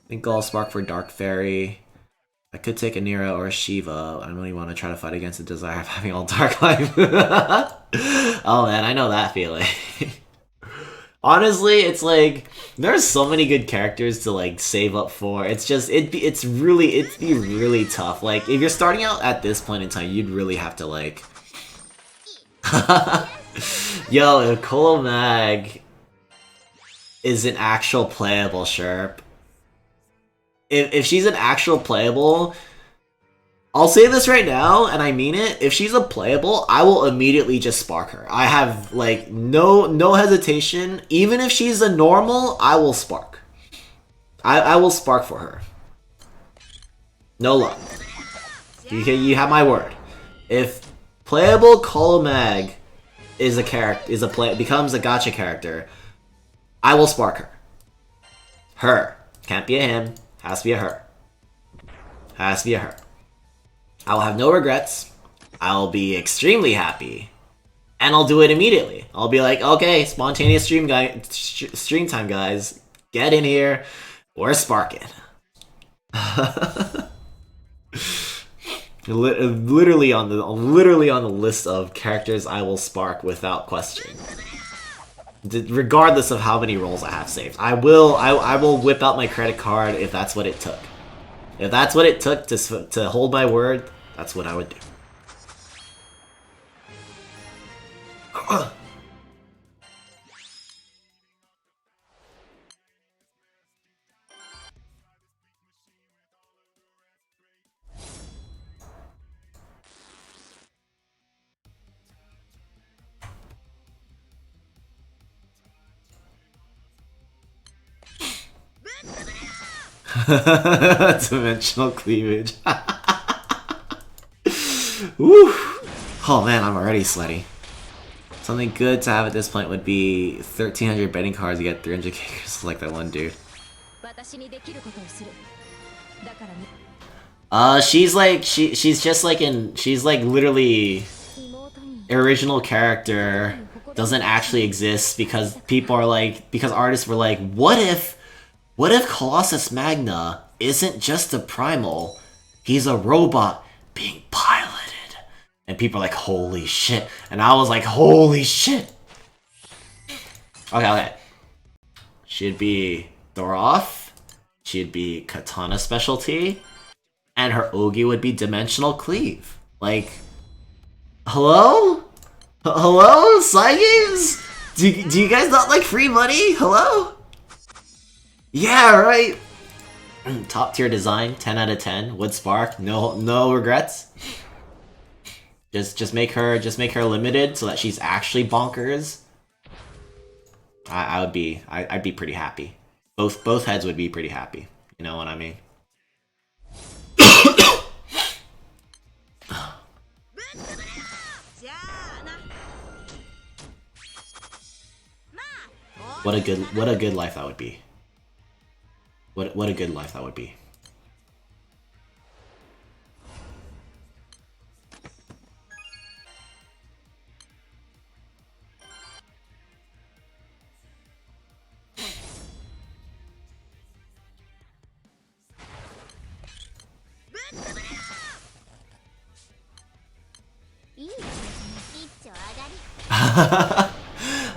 think I'll spark for Dark Fairy. I could take a Nero or a Shiva. I don't really want to try to fight against the desire of having all Dark Life. Oh man, I know that feeling. Honestly, it's like there's so many good characters to like save up for. It's just it'd be really tough. Like if you're starting out at this point in time, you'd really have to like. Yo, if Colomag is an actual playable Sherp. If she's an actual playable, I'll say this right now, and I mean it. If she's a playable, I will immediately just spark her. I have like no hesitation. Even if she's a normal, I will spark. I will spark for her. No luck. You have my word. If playable Colomag is a character, becomes a gacha character, I will spark her. Her. Can't be a him. Has to be a her. Has to be a her. I will have no regrets. I'll be extremely happy. And I'll do it immediately. I'll be like, okay, spontaneous stream time, guys. Get in here. We're sparking. literally on the list of characters I will spark without question. Regardless of how many rolls I have saved. I will whip out my credit card if that's what it took. If that's what it took to hold my word, that's what I would do. Dimensional cleavage. Woo! Oh man, I'm already sweaty. Something good to have at this point would be 1,300 betting cards. You get 300 kickers like that one dude. She's like literally original character doesn't actually exist because artists were like, what if Colossus Magna isn't just a primal, he's a robot being piloted. And people are like, holy shit. And I was like, holy shit. Okay. She'd be Thoroth. She'd be Katana specialty. And her Ogi would be Dimensional Cleave. Like, hello? Hello? Cygames? Do you guys not like free money? Hello? Yeah, right. Top tier design, 10 out of 10. Would spark, no regrets. Just make her limited so that she's actually bonkers. I'd be pretty happy. Both heads would be pretty happy. You know what I mean? What a good life that would be. What a good life that would be.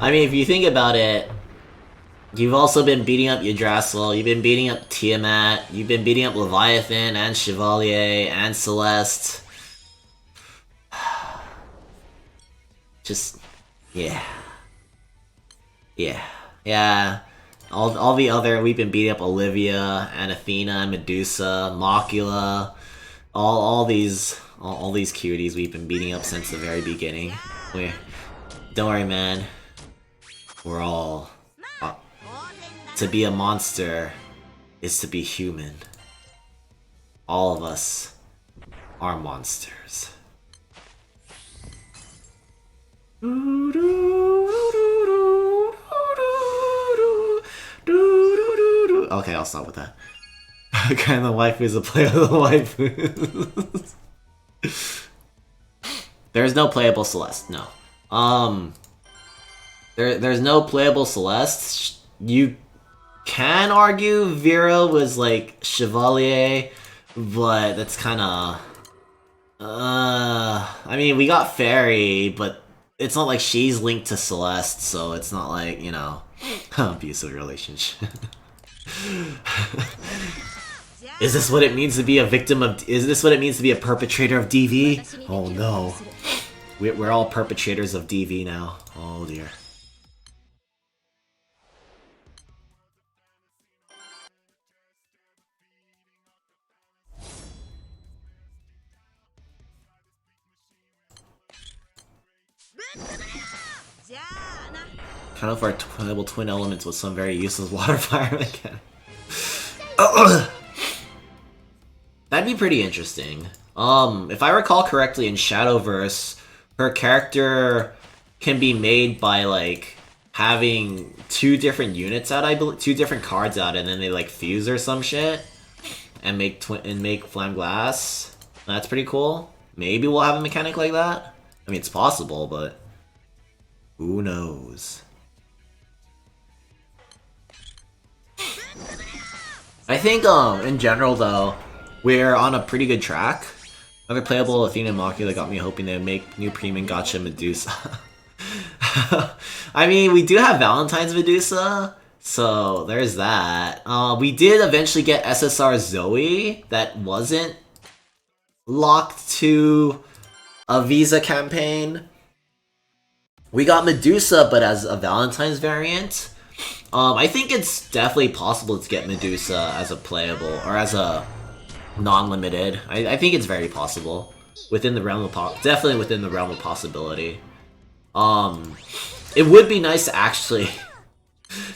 I mean, if you think about it, you've also been beating up Yggdrasil, you've been beating up Tiamat, you've been beating up Leviathan and Chevalier and Celeste. Just, yeah. All the other, we've been beating up Olivia and Athena and Medusa, Macula, all these cuties we've been beating up since the very beginning. Don't worry, man. We're all... to be a monster is to be human. All of us are monsters. Okay, I'll stop with that. Kind of waifu is a play of the waifu. There's no playable Celeste, no. There's no playable Celeste. You can argue Vera was like Chevalier, but that's kind of... I mean, we got Fairy, but it's not like she's linked to Celeste, so it's not like, you know, abusive relationship. Is this what it means to be a victim of... Is this what it means to be a perpetrator of DV? Oh no. We're all perpetrators of DV now. Oh dear. Kind of our playable twin elements with some very useless water fire mechanic. That'd be pretty interesting. If I recall correctly, in Shadowverse, her character can be made by like having two different units out, I believe, two different cards out, and then they like fuse or some shit and make Flame Glass. That's pretty cool. Maybe we'll have a mechanic like that. I mean, it's possible, but who knows? I think, in general, though, we're on a pretty good track. Other playable Athena and Macula got me hoping they would make new Premium Gotcha Medusa. I mean, we do have Valentine's Medusa, so there's that. We did eventually get SSR Zoe that wasn't locked to a Visa campaign. We got Medusa, but as a Valentine's variant. I think it's definitely possible to get Medusa as a playable, or as a non-limited. I think it's very possible. Within the realm of definitely within the realm of possibility. It would be nice to actually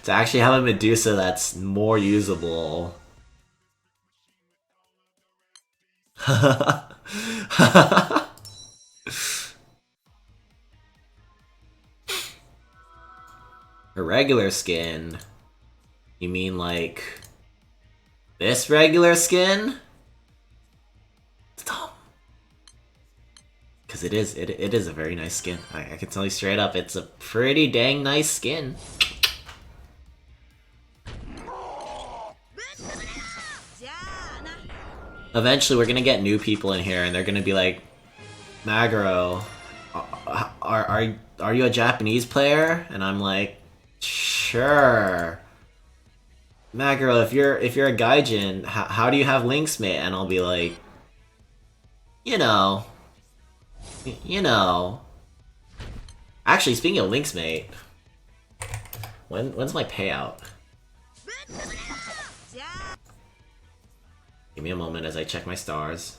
have a Medusa that's more usable. A regular skin? You mean like this regular skin? It's dumb. Because it is a very nice skin. I can tell you straight up, it's a pretty dang nice skin. Eventually we're gonna get new people in here and they're gonna be like, Magaro, are you a Japanese player? And I'm like, sure. Magaro, if you're a gaijin, how do you have links, mate? And I'll be like, you know, You know. Actually, speaking of links, mate. When's my payout? Give me a moment as I check my stars.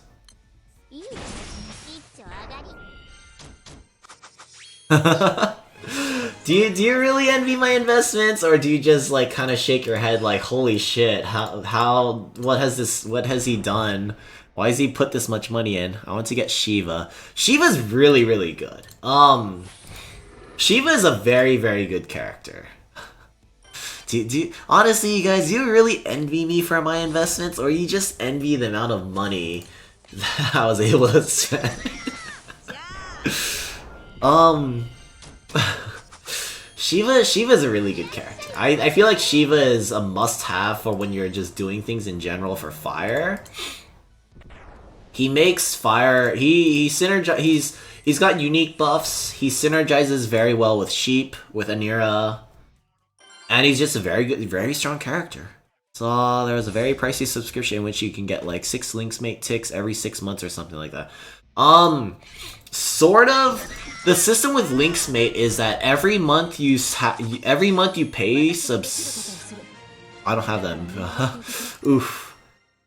Do you really envy my investments, or do you just like kind of shake your head like, holy shit, what has he done? Why has he put this much money in? I want to get Shiva. Shiva's really, really good. Shiva is a very, very good character. Honestly, you guys, do you really envy me for my investments, or you just envy the amount of money that I was able to spend? Shiva's a really good character. I feel like Shiva is a must-have for when you're just doing things in general for Fire. He makes Fire... He's got unique buffs. He synergizes very well with Sheep, with Anira. And he's just a very good, very strong character. So there's a very pricey subscription in which you can get like 6 Linksmate ticks every 6 months or something like that. Sort of. The system with Linksmate is that every month you pay subs. I don't have them. Oof.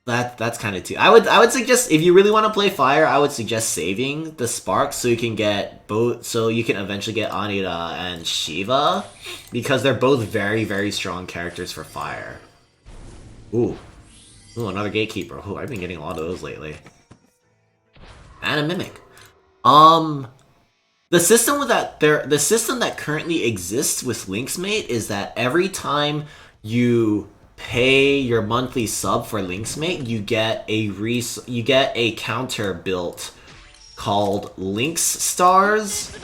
That's kind of too. I would suggest, if you really want to play Fire, I would suggest saving the sparks so you can get both. So you can eventually get Anira and Shiva, because they're both very, very strong characters for Fire. Ooh, another Gatekeeper. Ooh, I've been getting a lot of those lately. And a Mimic. The system that currently exists with Linksmate is that every time you pay your monthly sub for Linksmate, you get a counter built called Links Stars.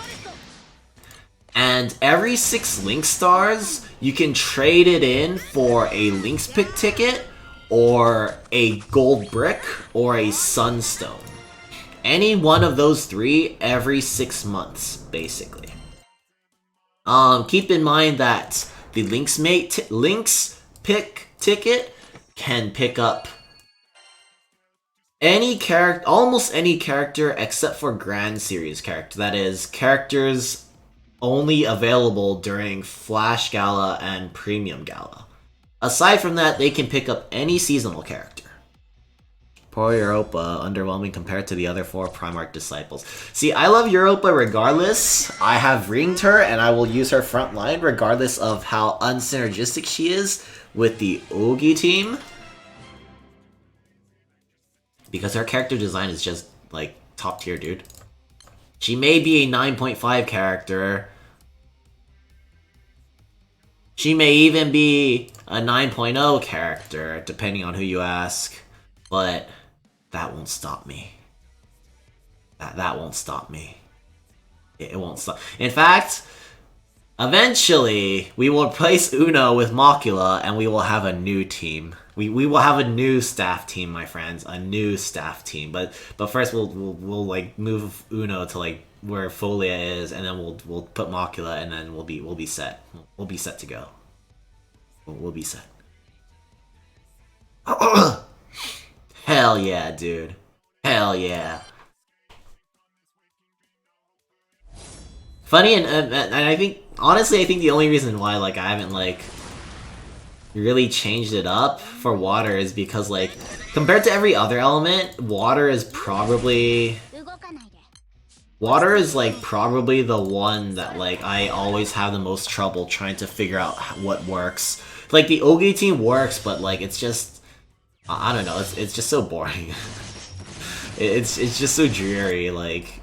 And every 6 Link Stars, you can trade it in for a Links Pick ticket, or a gold brick, or a Sunstone. Any one of those 3 every 6 months, basically. Keep in mind that the Links Pick ticket can pick up almost any character except for Grand Series character. That is, characters only available during Flash Gala and Premium Gala. Aside from that, they can pick up any seasonal character. Poor Europa, underwhelming compared to the other 4 Primarch Disciples. See, I love Europa regardless. I have ringed her, and I will use her front line regardless of how unsynergistic she is with the Ogi team. Because her character design is just, like, top tier, dude. She may be a 9.5 character. She may even be a 9.0 character, depending on who you ask. But that won't stop me. That won't stop me. It won't stop. In fact, eventually, we will replace Uno with Mocula, and we will have a new team. We will have a new staff team, my friends. A new staff team. But first, we'll like move Uno to like where Folia is, and then we'll put Mocula, and then we'll be set. We'll be set to go. We'll be set. Hell yeah, dude. Hell yeah. Funny, and I think, honestly, I think the only reason why, like, I haven't, like, really changed it up for water is because, like, compared to every other element, water is, like, probably the one that, like, I always have the most trouble trying to figure out what works. Like, the Ogi team works, but, like, it's just, I don't know, it's just so boring. it's just so dreary, like,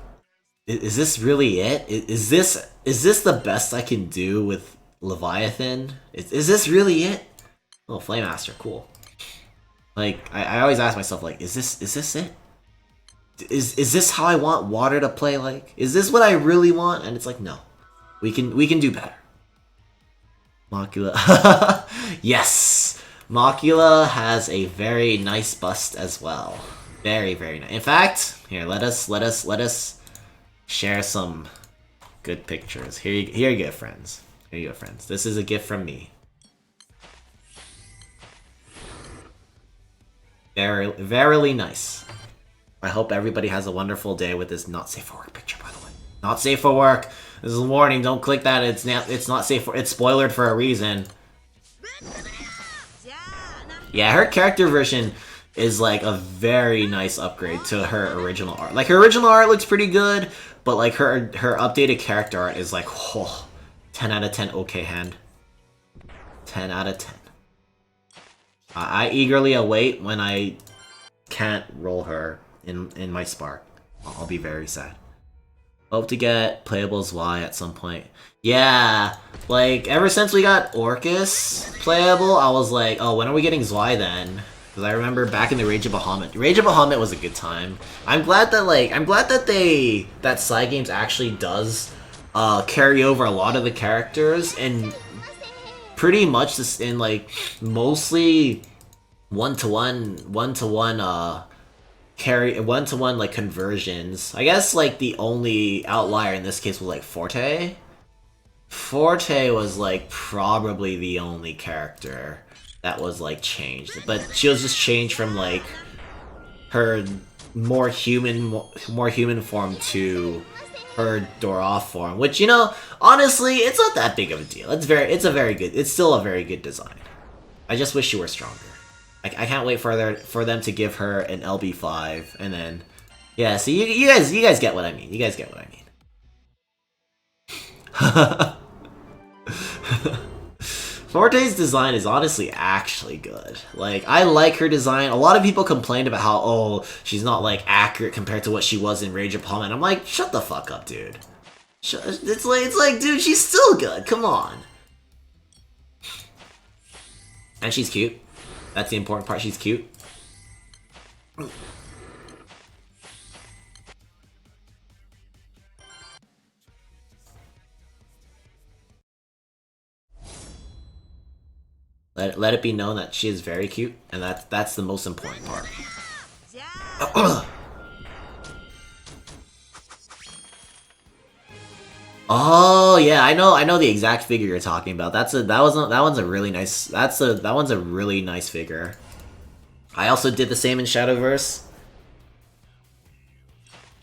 is this really it? Is this the best I can do with Leviathan? Is this really it? Oh, Flame Master, cool. Like, I always ask myself, like, is this it? Is this how I want water to play like? Is this what I really want? And it's like, no. We can do better. Mocula. Yes! Mocula has a very nice bust as well. Very, very nice. In fact, here, let us share some good pictures. Here you go, friends. Here you go, friends. This is a gift from me. Very, verily nice. I hope everybody has a wonderful day with this not safe for work picture, by Not safe for work. This is a warning. Don't click that. It's not safe for. It's spoilered for a reason. Yeah, her character version is like a very nice upgrade to her original art. Like her original art looks pretty good, but like her updated character art is like, oh, 10 out of 10 okay hand. 10 out of 10. I eagerly await when I can't roll her in my Spark. I'll be very sad. Hope to get playable Y at some point. Yeah, like ever since we got Orcus playable, I was like, oh, when are we getting Zwei then? Because I remember back in the Rage of Bahamut. Rage of Bahamut was a good time. I'm glad that that Cygames actually does carry over a lot of the characters and pretty much this in like mostly one-to-one like conversions. I guess like the only outlier in this case was like Forte. Forte was like probably the only character that was like changed, but she was just changed from like her more human form to her Doroth form, which, you know, honestly, it's not that big of a deal. It's still a very good design. I just wish she were stronger. I can't wait for them to give her an LB5 and then, yeah. So you guys get what I mean. You guys get what I mean. Forte's design is honestly actually good. Like, I like her design. A lot of people complained about how, oh, she's not, like, accurate compared to what she was in Rage of Bahamut. I'm like, shut the fuck up, dude. It's like, dude, she's still good. Come on. And she's cute. That's the important part. She's cute. Let it be known that she is very cute, and that's the most important part. Oh yeah, I know the exact figure you're talking about. That one's a really nice. That one's a really nice figure. I also did the same in Shadowverse.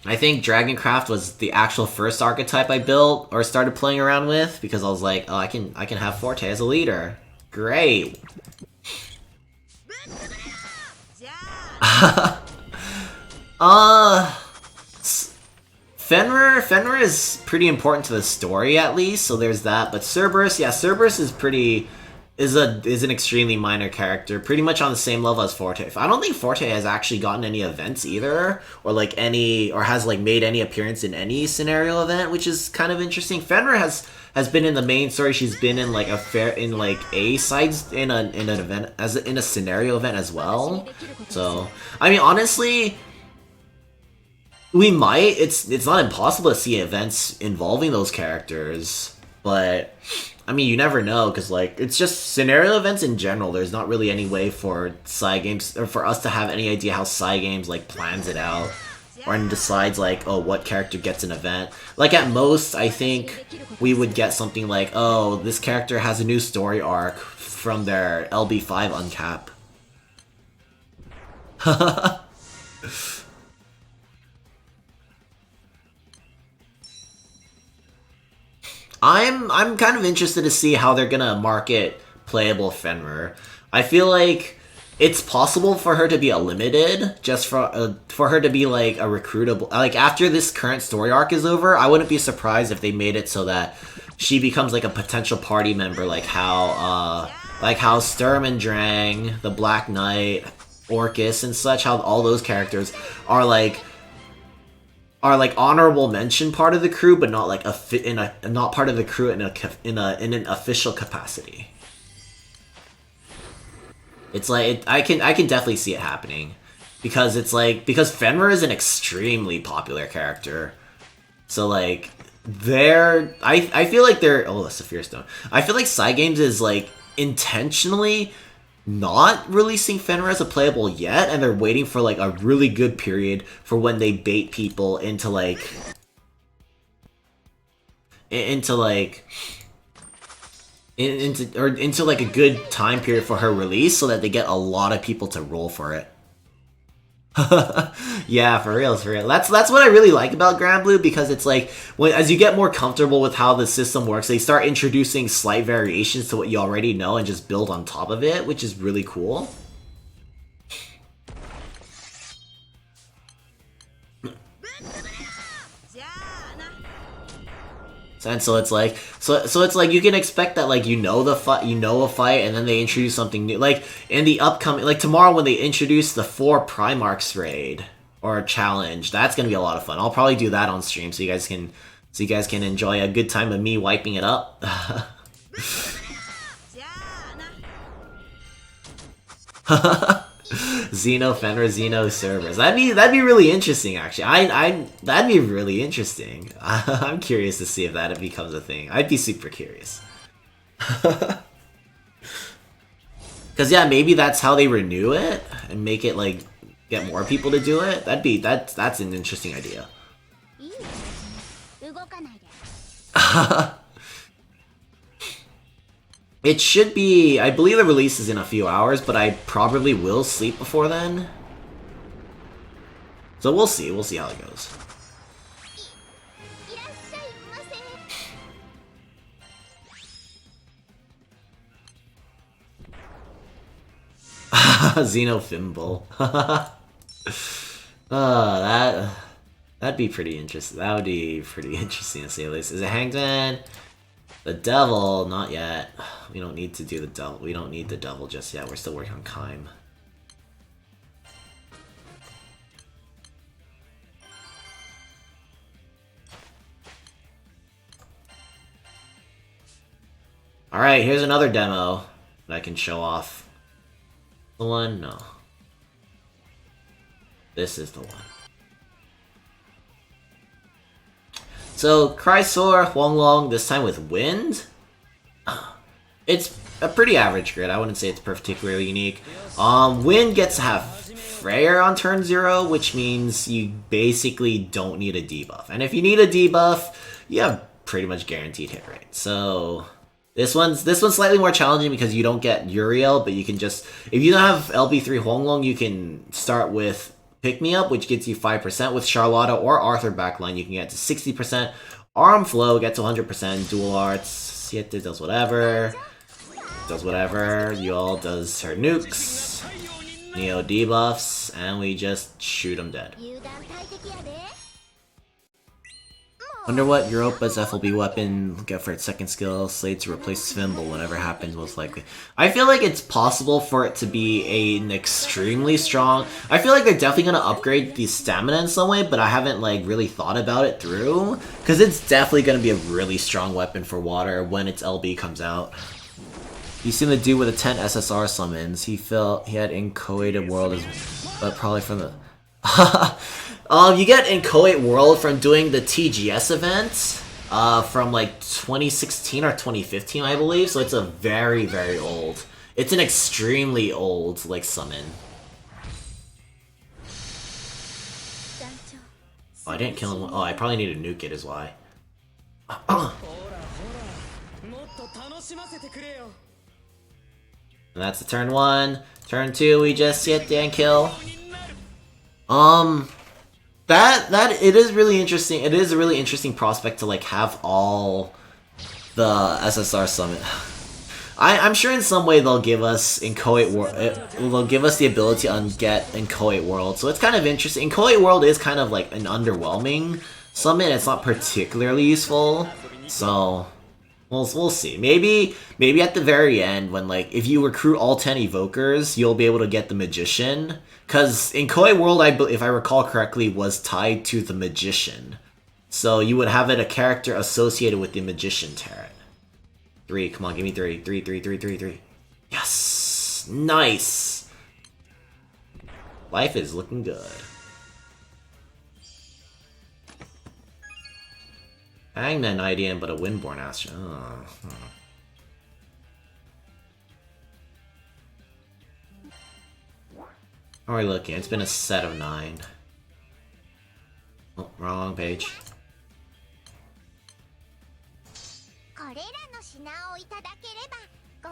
I think Dragoncraft was the actual first archetype I built or started playing around with because I was like, oh, I can have Forte as a leader. Great. Fenrir is pretty important to the story at least, so there's that. But Cerberus, yeah, Cerberus is an extremely minor character, pretty much on the same level as Forte. I don't think Forte has actually gotten any events either, or has like made any appearance in any scenario event, which is kind of interesting. Fenrir has been in the main story. She's been in like a sides in an event in a scenario event as well. So I mean, honestly, we might. It's not impossible to see events involving those characters, but I mean, you never know because like it's just scenario events in general. There's not really any way for Cygames or for us to have any idea how Cygames like plans it out. Or decides like, oh, what character gets an event. Like at most, I think we would get something like, oh, this character has a new story arc from their LB5 uncap. I'm kind of interested to see how they're gonna market playable Fenrir. I feel like it's possible for her to be a limited, just for her to be like a recruitable. Like after this current story arc is over, I wouldn't be surprised if they made it so that she becomes like a potential party member, like how Sturm and Drang, the Black Knight, Orcus, and such. How all those characters are like honorable mention part of the crew, but not like not part of the crew in an official capacity. It's like I can definitely see it happening because Fenrir is an extremely popular character, so like I feel like Saphir Stone. I feel like Cygames is like intentionally not releasing Fenrir as a playable yet, and they're waiting for like a really good period for when they bait people into like a good time period for her release, so that they get a lot of people to roll for it. Yeah, for real, for real. That's what I really like about granblue, because it's like as you get more comfortable with how the system works, they start introducing slight variations to what you already know and just build on top of it, which is really cool. And so it's like it's like you can expect that, like, you know a fight, and then they introduce something new. Like in the upcoming, like tomorrow when they introduce the 4 Primarchs raid or challenge, that's gonna be a lot of fun. I'll probably do that on stream so you guys can enjoy a good time of me wiping it up. Xeno Fenrir, Xeno servers. That'd be really interesting, actually. That'd be really interesting. I'm curious to see if that becomes a thing. I'd be super curious. Cause yeah, maybe that's how they renew it and make it like get more people to do it. That's an interesting idea. It should be, I believe the release is in a few hours, but I probably will sleep before then. So we'll see how it goes. Xenothimble. That'd be pretty interesting. That would be pretty interesting to say the least. Is it Hangman? The devil, not yet. We don't need to do the devil. We don't need the devil just yet. We're still working on Kaim. Alright, here's another demo that I can show off. The one? No. This is the one. So, Chrysor, Huanglong, this time with Wind. It's a pretty average grid. I wouldn't say it's particularly unique. Wind gets to have Freyr on turn 0, which means you basically don't need a debuff. And if you need a debuff, you have pretty much guaranteed hit rate. So this one's slightly more challenging because you don't get Uriel, but you can just, if you don't have LB3 Huanglong, you can start with Pick Me Up, which gets you 5%. With Charlotta or Arthur backline, you can get to 60%. Arm Flow gets 100%. Dual Arts, Siete does whatever. Yul does her nukes. Neo debuffs, and we just shoot them dead. Wonder what Europa's FLB weapon get for its second skill, slate to replace Svimble, whatever happens most likely. I feel like it's possible for it to be an extremely strong... I feel like they're definitely going to upgrade the stamina in some way, but I haven't like really thought about it through. Because it's definitely going to be a really strong weapon for water when its LB comes out. You seen the dude with the 10 SSR summons. He had inchoated world as... but probably from the... you get Inchoate World from doing the TGS event from like 2016 or 2015, I believe. So it's a very, very old. It's an extremely old like summon. Oh, I didn't kill him. Oh, I probably need to nuke it, is why. And that's the turn 1. Turn 2, we just sit there and kill. That it is really interesting. It is a really interesting prospect to like have all the SSR summon. I'm sure in some way they'll give us Inchoate World. They'll give us the ability to get Inchoate World. So it's kind of interesting. Inchoate World is kind of like an underwhelming summon. It's not particularly useful. So we'll see. Maybe at the very end when like if you recruit all 10 evokers, you'll be able to get the Magician. Because Inchoate World, if I recall correctly, was tied to the Magician. So you would have a character associated with the Magician turret. 3, come on, give me 3. 3. Yes! Nice! Life is looking good. Hangman Nightian, but a Windborn Astra. Oh. How are we looking? It's been a set of 9. Oh, wrong page.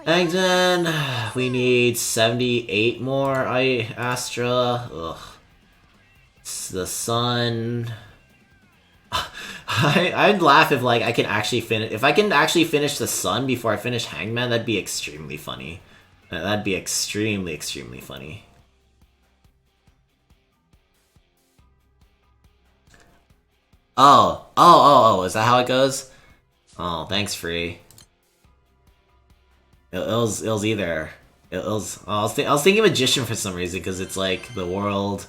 Hangman, we need 78 more Astra. Ugh. The sun. I'd laugh if like I can actually finish. If I can actually finish the sun before I finish Hangman, that'd be extremely funny. That'd be extremely funny. Oh, is that how it goes? Oh, thanks, Free. It was either... I was thinking Magician for some reason, because it's like the world...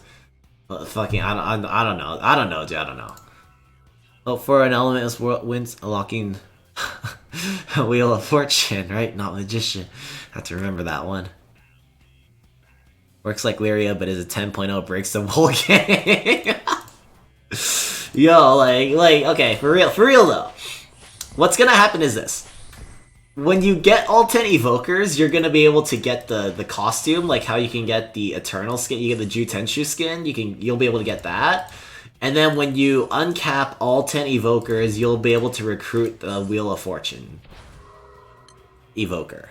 Fucking, I don't know. I don't know, dude, I don't know. Oh, for an element is wins unlocking Wheel of Fortune, right? Not Magician. Have to remember that one. Works like Lyria, but is a 10.0, breaks the whole game. Yo, like, okay, for real though. What's gonna happen is this. When you get all 10 evokers, you're gonna be able to get the costume, like how you can get the Eternal skin, you get the Jutenshu skin, you'll be able to get that. And then when you uncap all 10 evokers, you'll be able to recruit the Wheel of Fortune evoker.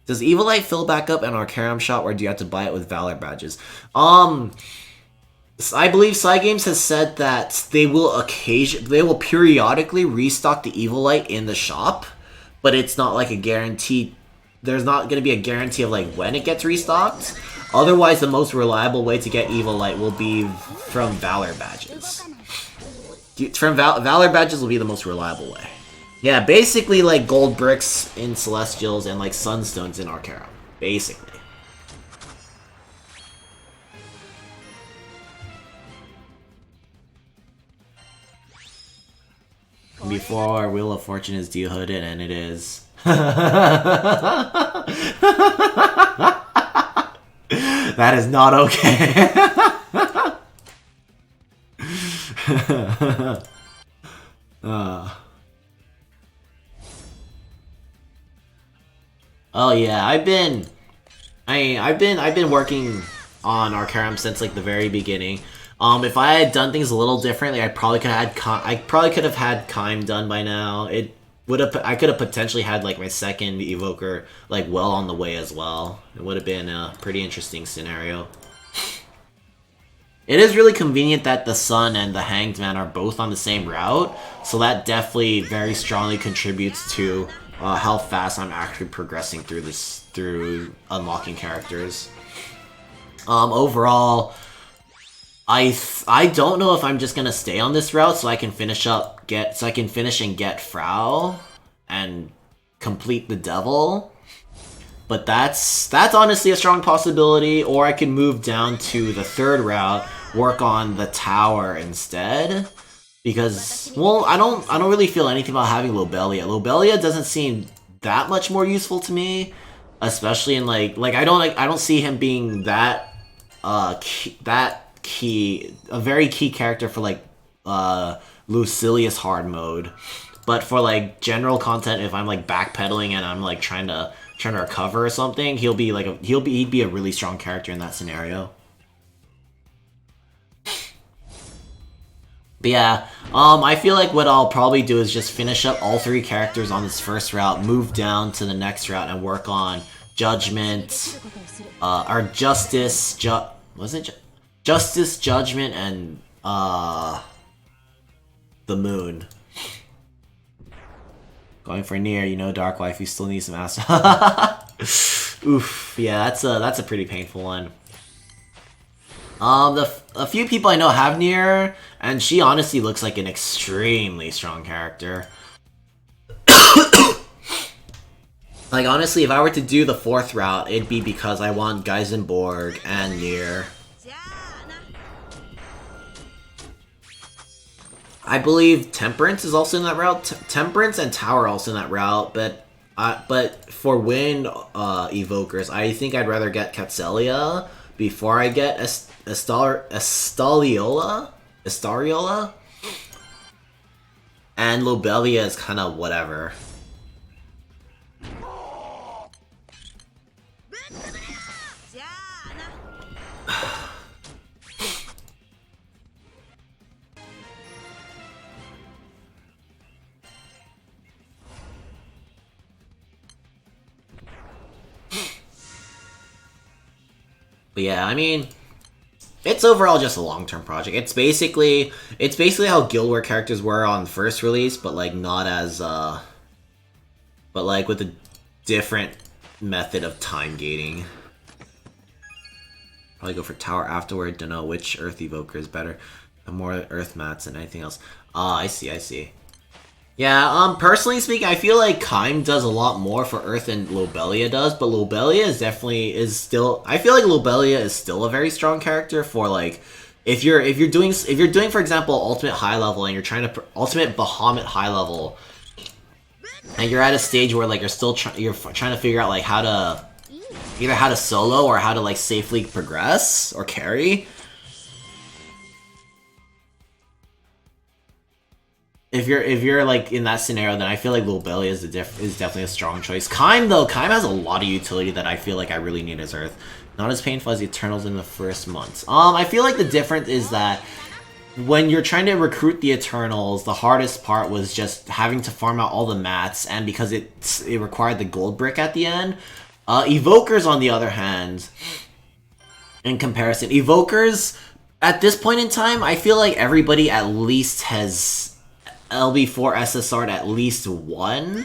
Does Evil Light fill back up in our Karam shop, or do you have to buy it with Valor badges? I believe Cygames has said that they will periodically restock the Evil Light in the shop, but it's not like a guarantee. There's not going to be a guarantee of like when it gets restocked. Otherwise, the most reliable way to get Evil Light will be from Valor badges. Valor badges will be the most reliable way. Yeah, basically like gold bricks in Celestials and like sunstones in Arcarum. Basically. Before Wheel of Fortune is dehooded, and it is. That is not okay. Oh yeah, I've been working on Arcarum since like the very beginning. If I had done things a little differently, I probably could have had Kaim done by now. I could have potentially had like my second evoker like well on the way as well. It would have been a pretty interesting scenario. It is really convenient that the Sun and the Hanged Man are both on the same route, so that definitely very strongly contributes to how fast I'm actually progressing through unlocking characters. Overall, I don't know if I'm just gonna stay on this route so I can finish and get Frau and complete the Devil. But that's honestly a strong possibility, or I can move down to the third route, work on the tower instead. Because, well, I don't really feel anything about having Lobelia. Lobelia doesn't seem that much more useful to me, especially in like I don't see him being that key, a very key character for like Lucilius hard mode. But for like general content, if I'm like backpedaling and I'm like trying to recover or something, he'd be a really strong character in that scenario. But yeah, I feel like what I'll probably do is just finish up all 3 characters on this first route, move down to the next route, and work on Judgment, or Justice, Justice, Judgment, and the Moon. Going for Nier, you know, Dark Wife, you still need some ass. Oof, yeah, that's a pretty painful one. A few people I know have Nier, and she honestly looks like an extremely strong character. Like, honestly, if I were to do the 4th route, it'd be because I want Geisenborg and Nier. I believe Temperance is also in that route. Temperance and Tower are also in that route, but for wind evokers, I think I'd rather get Catzelia before I get Estaliola? And Lobelia is kind of whatever. But yeah, I mean, It's overall just a long-term project. It's basically how Guild War characters were on the first release, but like not as but like with a different method of time gating. Probably go for tower afterward. Don't know which Earth Evoker is better. More Earth mats than anything else. Ah, I see. Yeah, personally speaking, I feel like Kaim does a lot more for Earth than Lobelia does, but Lobelia is still. I feel like Lobelia is still a very strong character for like, if you're doing for example Ultimate High Level and you're trying to Ultimate Bahamut High Level, and you're at a stage where like you're trying to figure out like how to either how to solo or how to like safely progress or carry. If you're like in that scenario, then I feel like Lobelia is definitely a strong choice. Kaim though, Kaim has a lot of utility that I feel like I really need as Earth. Not as painful as the Eternals in the first months. I feel like the difference is that when you're trying to recruit the Eternals, the hardest part was just having to farm out all the mats, and because it required the gold brick at the end. Evokers, on the other hand, in comparison, Evokers at this point in time, I feel like everybody at least has LB4 SSR'd at least one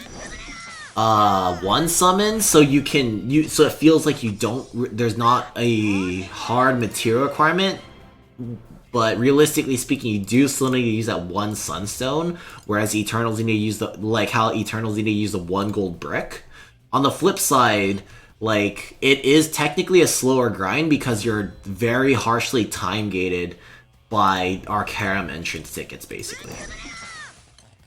summon, so so it feels like there's not a hard material requirement, but realistically speaking, you do still need to use that one sunstone, whereas Eternals need to use how Eternals need to use the one gold brick. On the flip side, like, it is technically a slower grind because you're very harshly time gated by Arcarum entrance tickets, basically.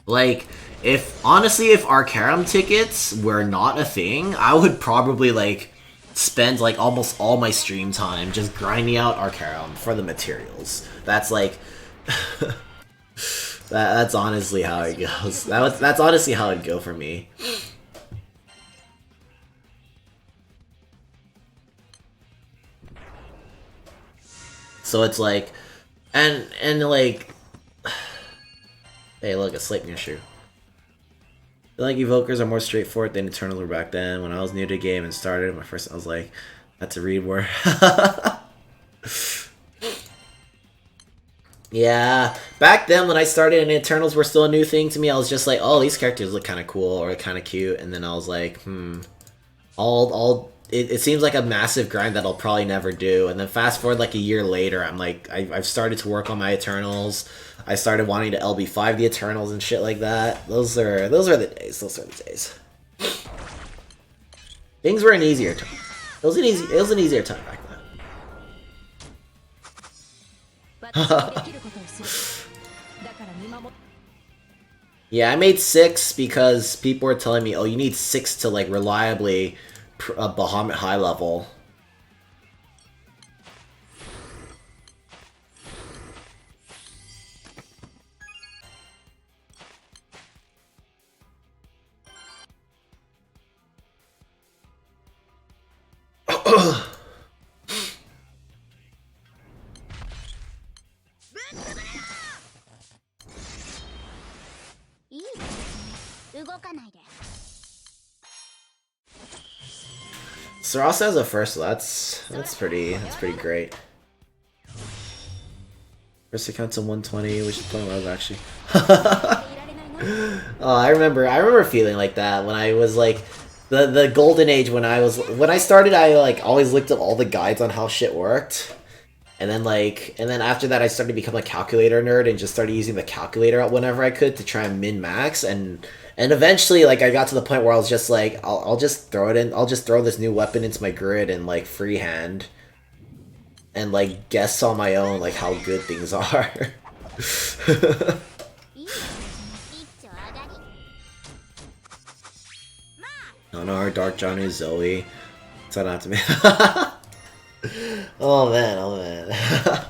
Like, if Arcarum tickets were not a thing, I would probably, like, spend, like, almost all my stream time just grinding out Arcarum for the materials. That's, like... that's honestly how it goes. That's honestly how it'd go for me. So it's, like... And like... Hey, look, a Sleipnir shoe. I feel like Evokers are more straightforward than Eternals were back then. When I was new to the game and started, I was like, that's a read word. Yeah, back then when I started and Eternals were still a new thing to me, I was just like, oh, these characters look kind of cool or kind of cute, and then I was like, it seems like a massive grind that I'll probably never do. And then fast forward like a year later, I'm like, I've started to work on my Eternals. I started wanting to LB5 the Eternals and shit like that. Those are the days. Those are the days. Things were an easier time. It was an easier time back then. Yeah, I made 6 because people were telling me, oh, you need 6 to like reliably Bahamut high level. Sarasa has a first, so that's pretty great. First account to 120, which is point where I was actually. Oh, I remember feeling like that when I was like the golden age when I started. I like always looked up all the guides on how shit worked, and then after that I started to become a calculator nerd and just started using the calculator whenever I could to try and min max, and eventually like I got to the point where I was just like I'll just throw it in. I'll just throw this new weapon into my grid and like freehand and like guess on my own like how good things are. Oh no, our Dark Johnny Zoe. Try not to be. Oh man.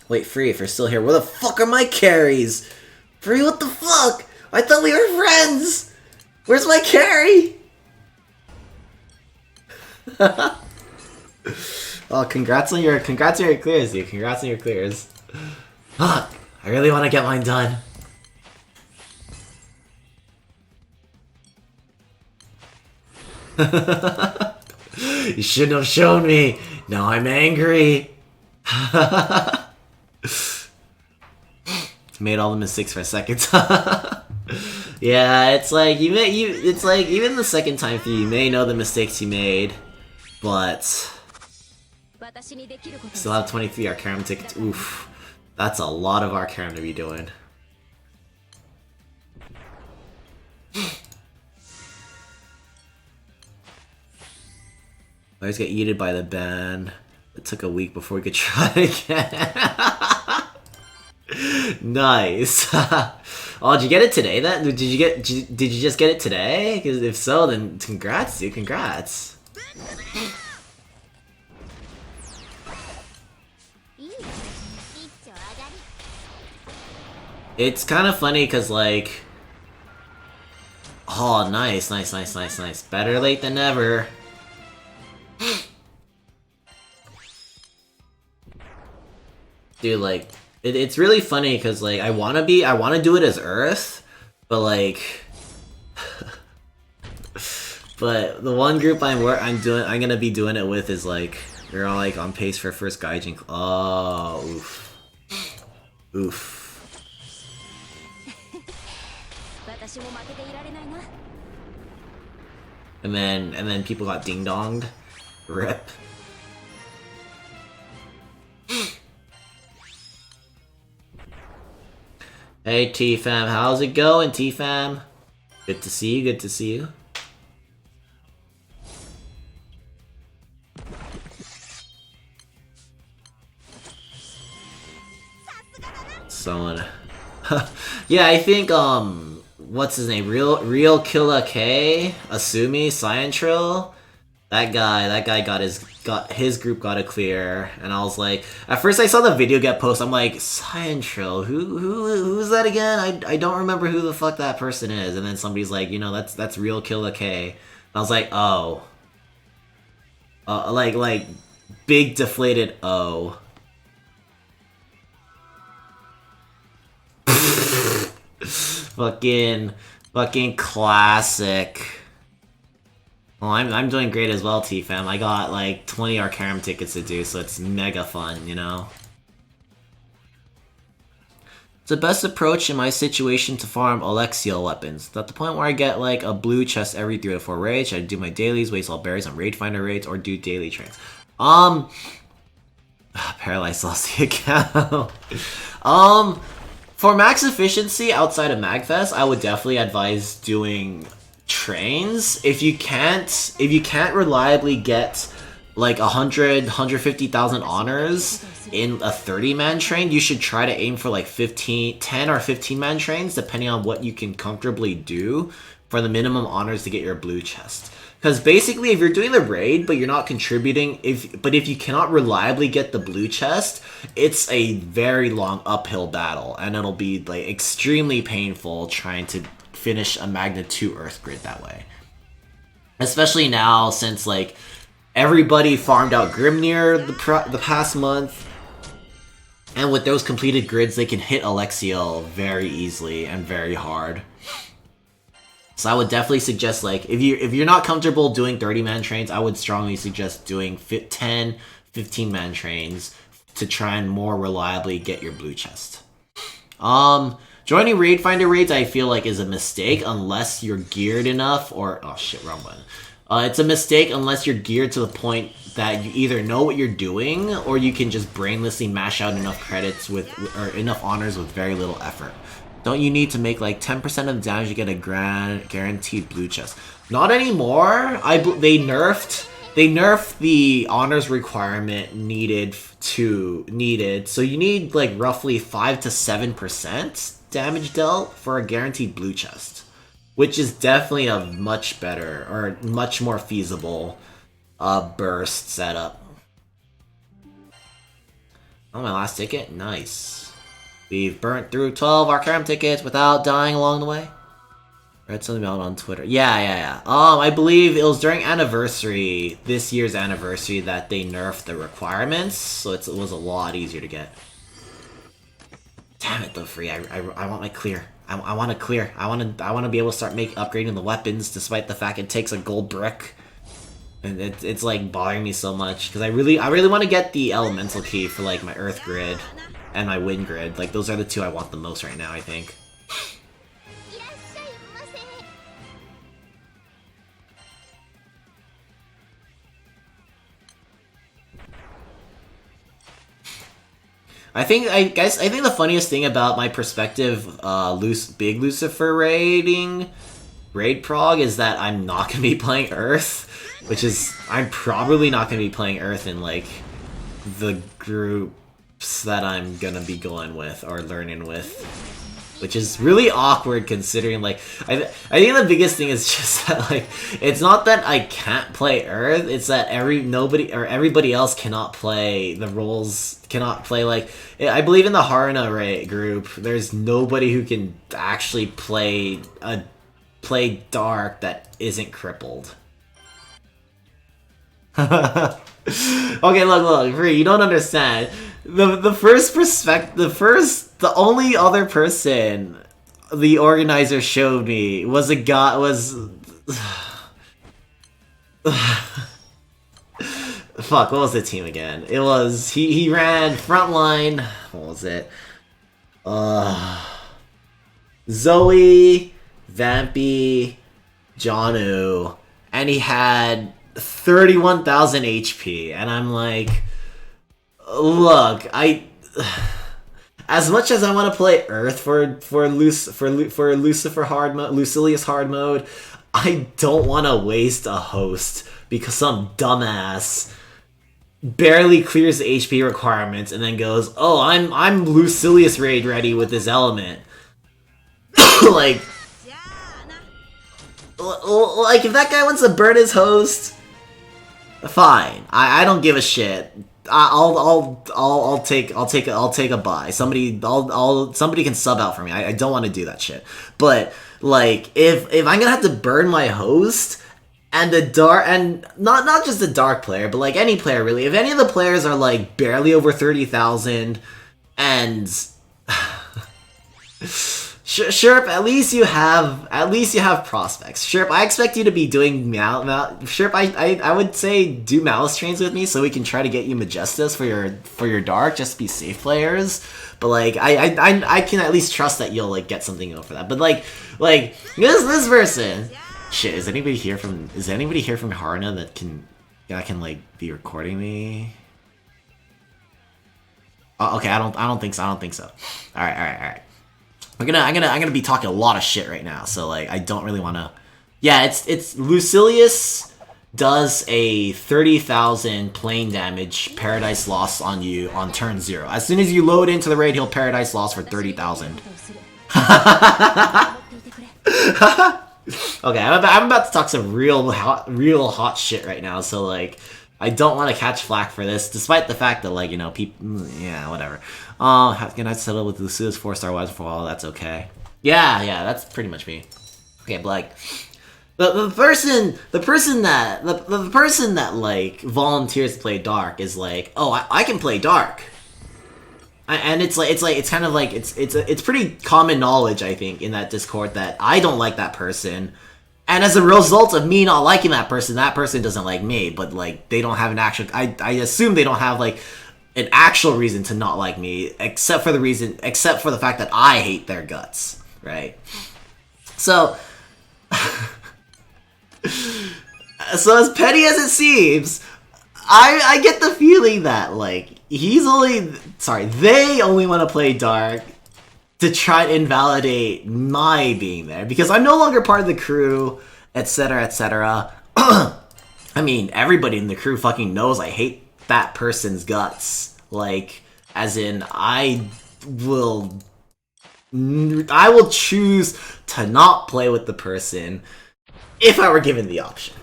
Wait, Free, if you're still here, where the fuck are my carries? Free, what the fuck? I thought we were friends! Where's my carry? Oh, congrats on your clears, dude. Congrats on your clears. Ah, I really want to get mine done. You shouldn't have shown me. Now I'm angry. Made all the mistakes for a second. Yeah, it's like it's like even the second time through, you may know the mistakes you made, but still have 23 Arcarum tickets. Oof, that's a lot of Arcarum to be doing. I always get yeeted by the ban. It took a week before we could try again. Nice. Oh, did you get it today then? Did you just get it today? Because if so, then congrats, dude. Congrats. It's kind of funny because like, oh, nice. Better late than never. Dude, like, it's really funny because like I want to do it as Earth, but like, but the one group I'm gonna be doing it with is like they're all like on pace for first Gaijin. Oh, oof, oof. And then people got ding donged. Rip. Hey T-Fam, how's it going, T-Fam? Good to see you, good to see you. Someone... yeah, I think, what's his name? Real Killa K? Asumi? Cyantrill? That guy got his group got a clear, and I was like, at first I saw the video get posted, I'm like, Cyantrill, who's that again? I don't remember who the fuck that person is, and then somebody's like, you know, that's Real Killa K, and I was like, oh, like big deflated O. fucking classic. Well, I'm doing great as well, T-Fam. I got like 20 Arcarum tickets to do, so it's mega fun, you know? It's the best approach in my situation to farm Alexiel weapons. At the point where I get like a blue chest every 3 to 4 raids, I do my dailies, waste all berries on raid finder raids, or do daily trains. Paralyzed lost the account. For max efficiency outside of Magfest, I would definitely advise doing trains. If you can't reliably get like 150,000 honors in a 30-man train, you should try to aim for like 10 or 15-man trains, depending on what you can comfortably do for the minimum honors to get your blue chest. Because basically, if you're doing the raid but you're not contributing, if you cannot reliably get the blue chest, it's a very long uphill battle, and it'll be like extremely painful trying to finish a Magna 2 Earth grid that way. Especially now, since like everybody farmed out Grimnir the past month, and with those completed grids, they can hit Alexiel very easily and very hard. So I would definitely suggest, like, if you're not comfortable doing 30-man trains, I would strongly suggest doing 10, 15-man trains to try and more reliably get your blue chest. Joining raid finder raids, I feel like, is a mistake unless you're geared enough, or oh shit, wrong button. It's a mistake unless you're geared to the point that you either know what you're doing, or you can just brainlessly mash out enough credits or enough honors with very little effort. Don't you need to make like 10% of the damage to get a guaranteed blue chest? Not anymore. They nerfed the honors requirement needed. So you need like roughly 5 to 7% damage dealt for a guaranteed blue chest, which is definitely a much better or much more feasible burst setup. Oh, my last ticket? Nice. We've burnt through 12 Arcarum tickets without dying along the way. Read something about it on Twitter. Yeah. I believe it was during this year's anniversary, that they nerfed the requirements, so it was a lot easier to get. Damn it, though, Free. I want my clear. I want to clear. I want to be able to start upgrading the weapons, despite the fact it takes a gold brick. And it's like bothering me so much, because I really want to get the elemental key for like my earth grid and my wind grid. Like, those are the two I want the most right now, I think. I think the funniest thing about my perspective big Lucifer raid prog is that I'm not gonna be playing Earth, which is I'm probably not gonna be playing Earth in like the groups that I'm gonna be going with or learning with, which is really awkward considering like I think the biggest thing is just that like it's not that I can't play Earth, it's that everybody else cannot play the roles, cannot play like I believe in the Haruna group there's nobody who can actually play Dark that isn't crippled. Okay, look, Free, you don't understand. The only other person the organizer showed me was a guy fuck, what was the team again? It was he ran frontline. What was it? Zoe, Vampy, Jonu, and he had 31,000 HP, and I'm like, look, as much as I want to play Earth for Lucifer hard mode, Lucilius hard mode, I don't want to waste a host because some dumbass barely clears the HP requirements and then goes, "Oh, I'm Lucilius raid ready with this element." like if that guy wants to burn his host, fine. I don't give a shit. I'll take a buy. Somebody can sub out for me. I don't want to do that shit. But like if I'm gonna have to burn my host and the dark, and not just the dark player, but like any player really, if any of the players are like barely over 30,000 and Sherp, at least you have prospects. Sherp, I expect you to be doing Sherp, I would say do Malice trains with me so we can try to get you Majestas for your dark, just to be safe players. But like I can at least trust that you'll like get something over that. But like this person, shit, is anybody here from Haruna that can like be recording me? Okay, I don't think so. All right. I'm gonna be talking a lot of shit right now, so like I don't really want to. Yeah, it's Lucilius does a 30,000 plane damage Paradise Lost on you on turn 0. As soon as you load into the raid, he'll Paradise Lost for 30,000. Okay, I'm about to talk some real hot shit right now, so like I don't want to catch flack for this, despite the fact that like, you know, people, yeah, whatever. Can I settle with Lucilius 4-star wise for all? That's okay. Yeah, that's pretty much me. Okay, but like the person that like volunteers to play Dark is like, oh, I can play Dark. And it's kind of like it's pretty common knowledge, I think, in that Discord that I don't like that person, and as a result of me not liking that person doesn't like me. But like they don't have an actual. I assume they don't have like an actual reason to not like me, except for the fact that I hate their guts, right? So, so as petty as it seems, I get the feeling that like they only want to play Dark to try and invalidate my being there, because I'm no longer part of the crew, etc., etc. I mean, everybody in the crew fucking knows I hate that person's guts. Like, as in, I will choose to not play with the person if I were given the option.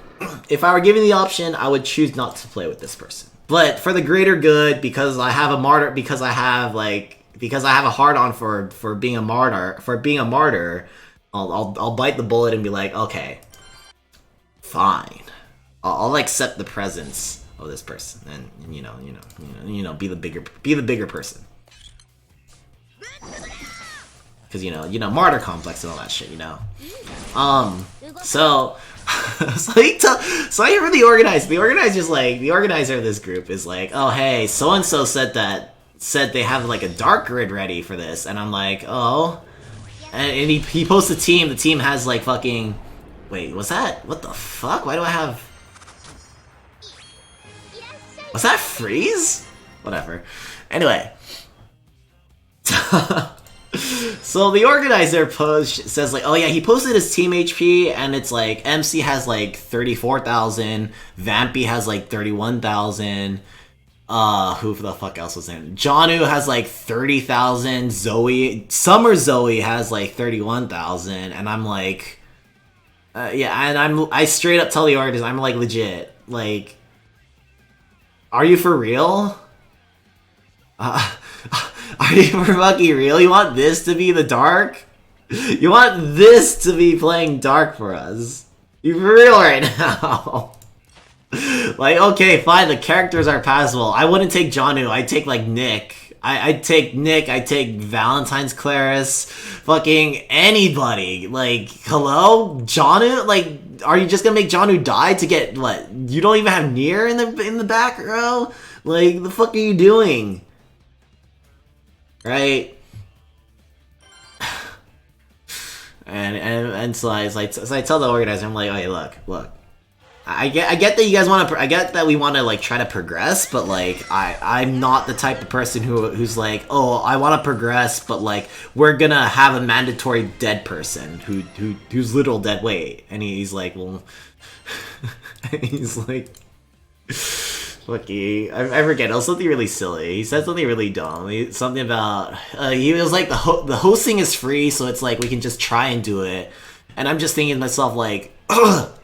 If I were given the option, I would choose not to play with this person. But for the greater good, because I have a hard on for being a martyr, I'll bite the bullet and be like, okay, fine. I'll accept the presence of this person, and be the bigger person. Because martyr complex and all that shit, so so I hear the organizer of this group is like, oh hey, so and so said they have like a dark grid ready for this, and I'm like, oh, and he posts a team. The team has like fucking, wait, was that, what the fuck? Why do I have, was that freeze? Whatever. Anyway. So the organizer says like, oh yeah, he posted his team HP, and it's like MC has like 34,000, Vampy has like 31,000, who the fuck else was in? Jonu has like 30,000, Summer Zoe has like 31,000, and I'm like, yeah, and I straight up tell the organizer, I'm like, legit, like, are you for real? Are you for fucking real? You want this to be the dark? You want this to be playing dark for us? You for real right now? Like, okay, fine, the characters are passable. I wouldn't take Jonu, I'd take like Nick. I'd take Nick, I'd take Valentine's Claris, fucking anybody. Like, hello? Jonu? Like, are you just gonna make Jonu die to get, what? You don't even have Nier in the back row? Like, the fuck are you doing? Right? And so I tell the organizer, I'm like, okay, look. I get that you guys want to. I get that we want to like try to progress, but like I'm not the type of person who's like, oh, I want to progress, but like we're gonna have a mandatory dead person who's literal dead weight, and he's like, well, he's like, lucky. I forget. It was something really silly. He said something really dumb. Something about he was like the hosting is free, so it's like we can just try and do it. And I'm just thinking to myself like, ugh.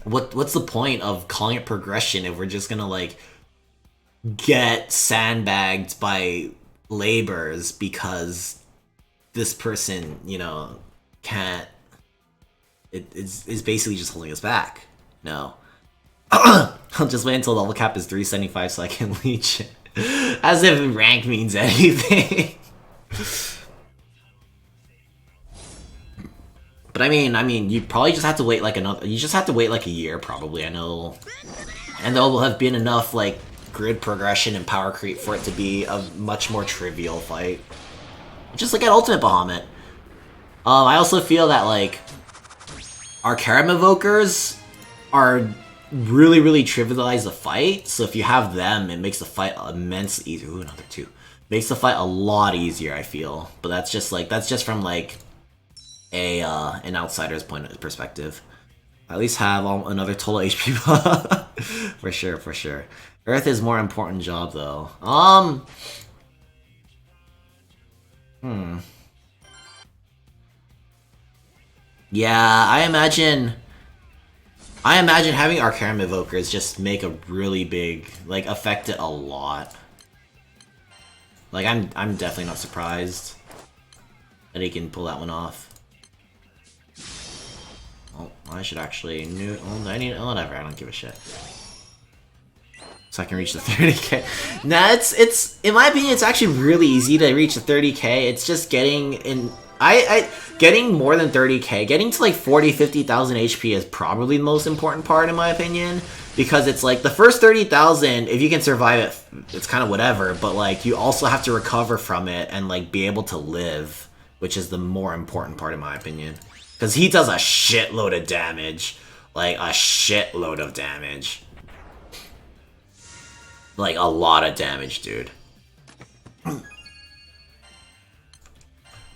What's the point of calling it progression if we're just gonna like get sandbagged by labors because this person, can't, is basically just holding us back. No. I'll just wait until level cap is 375 so I can leech it. As if rank means anything. But I mean, you probably just have to wait like a year probably, I know. And there will have been enough like grid progression and power creep for it to be a much more trivial fight. Just like at Ultimate Bahamut. I also feel that like our Karam Evokers are really trivialize the fight, so if you have them, it makes the fight immensely easier. Ooh, another two. Makes the fight a lot easier, I feel. But that's just from like an outsider's perspective. At least have another total HP for sure. Earth is more important job though. Yeah, I imagine having our Karam Evokers just make a really big, like, affect it a lot. Like, I'm definitely not surprised that he can pull that one off. Oh, I should actually whatever, I don't give a shit. So I can reach the 30k. Nah, it's in my opinion, it's actually really easy to reach the 30k. It's just getting getting more than 30k, getting to like 50,000 HP is probably the most important part in my opinion, because it's like the first 30,000, if you can survive it, it's kind of whatever, but like you also have to recover from it and like be able to live, which is the more important part in my opinion. Because he does a shitload of damage, like a shitload of damage. Like a lot of damage, dude.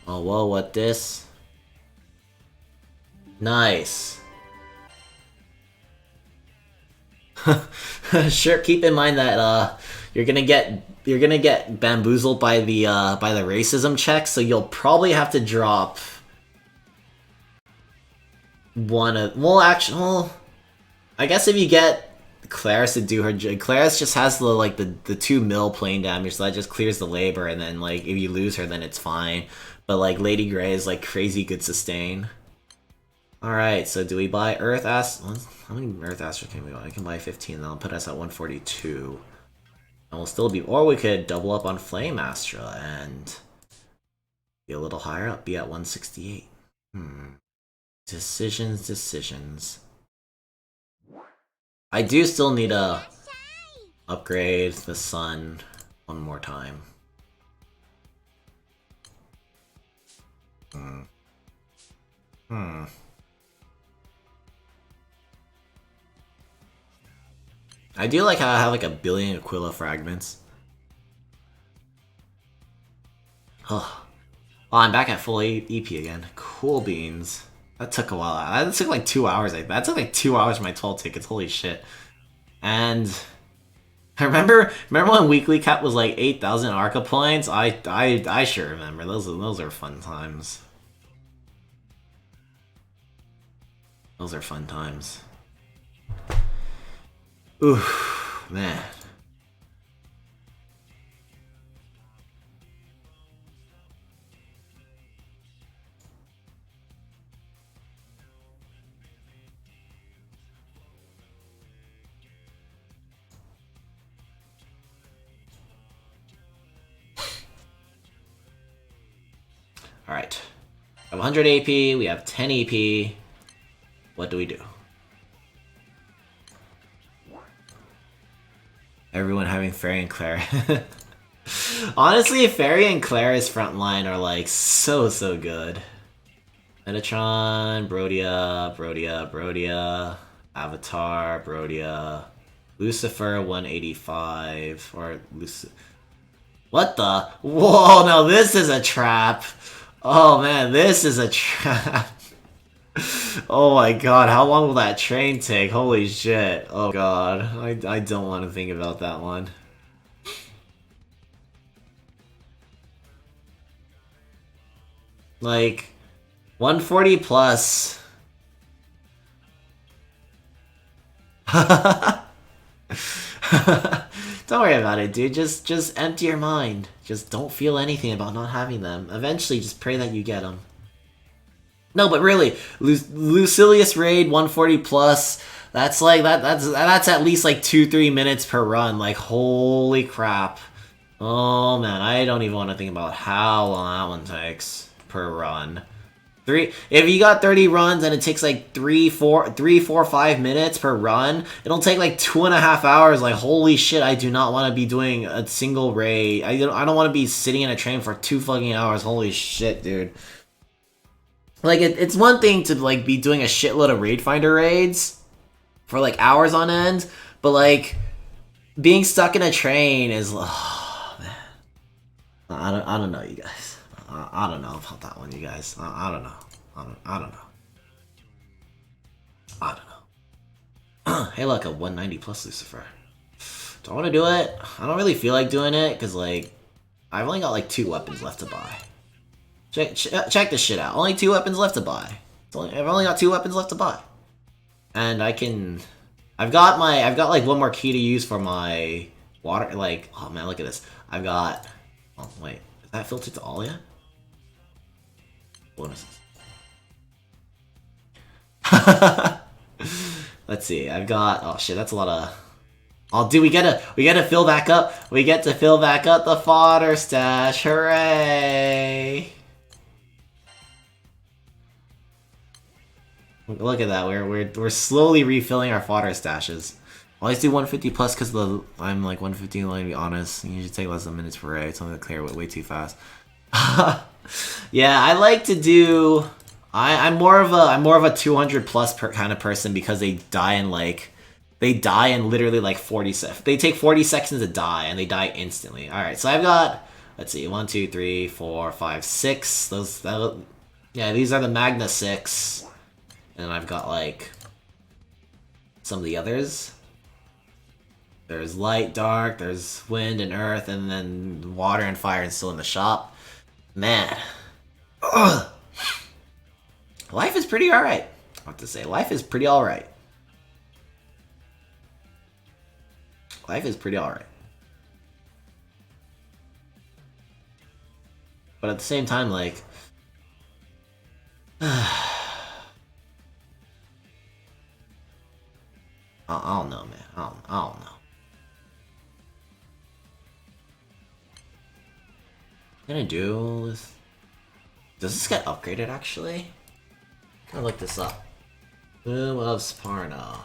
Oh, whoa, what this? Nice. Sure, keep in mind that you're gonna get bamboozled by the racism check, so you'll probably have to drop one of, I guess if you get Claris to do her, Claris just has the 2 mil plane damage, so that just clears the labor, and then like if you lose her then it's fine. But like Lady Grey is like crazy good sustain. Alright, so do we buy Earth Astral? How many Earth Astral can we buy? I can buy 15, that'll put us at 142. And we'll still be, or we could double up on Flame Astra and be a little higher up, be at 168. Decisions. I do still need to upgrade the sun one more time. I do like how I have like 1 billion Aquila fragments. Oh, I'm back at full EP again. Cool beans. That took a while. That took like 2 hours. That took like 2 hours for my 12 tickets. Holy shit. And I remember when weekly cap was like 8,000 Arca points. I sure remember. Those are fun times. Those are fun times. Ooh, man. Alright. We have 100 AP, we have 10 EP. What do we do? Everyone having Fairy and Claire. Honestly, Fairy and Claire's frontline are like so good. Metatron, Brodia, Avatar, Brodia, Lucifer 185, or what the? Whoa, no, this is a trap. Oh man, this is a trap. Oh my god, how long will that train take? Holy shit. Oh god, I don't want to think about that one. Like, 140 plus. Don't worry about it, dude. Just empty your mind. Just don't feel anything about not having them. Eventually, just pray that you get them. No, but really, Lucilius raid 140 plus. That's like that's at least like 2-3 minutes per run. Like, holy crap. Oh man, I don't even want to think about how long that one takes per run. If you got 30 runs and it takes like 3, 4, 5 minutes per run, it'll take like 2.5 hours. Like, holy shit, I do not want to be doing a single raid. I don't want to be sitting in a train for 2 fucking hours. Holy shit, dude. Like, it's one thing to like be doing a shitload of raid finder raids for like hours on end, but like being stuck in a train is, oh man. I don't know, you guys. I don't know about that one, you guys. I don't know. I don't know. Hey, look, a 190 plus Lucifer. Do I want to do it? I don't really feel like doing it, because, like, I've only got, like, 2 weapons left to buy. Check this shit out. Only 2 weapons left to buy. I've only got 2 weapons left to buy. And I can... I've got, like, one more key to use for my water, like... Oh, man, look at this. I've got... Oh, wait. Is that filtered to all yet? Bonuses. Let's see. I've got. Oh shit, that's a lot of. Oh, dude, we gotta fill back up. We get to fill back up the fodder stash. Hooray! Look at that. We're slowly refilling our fodder stashes. Always do 150 plus because I'm like 150. Let me be honest. You should take less than minutes per raid. It's only to clear way too fast. Yeah, I like to do. I'm more of a 200 plus kind of person because they die in literally like 40 seconds. They take 40 seconds to die and they die instantly. All right, so I've got, let's see, 1, 2, 3, 4, 5, 6. Yeah, these are the Magna 6, and I've got like some of the others. There's light, dark. There's wind and earth, and then water and fire is still in the shop. Man. Ugh. Life is pretty alright. I have to say, life is pretty alright. Life is pretty alright. But at the same time, like... I don't know, man. I don't know. What am I gonna do this? Does this get upgraded actually? I'm gonna look this up. Boom of Sparna.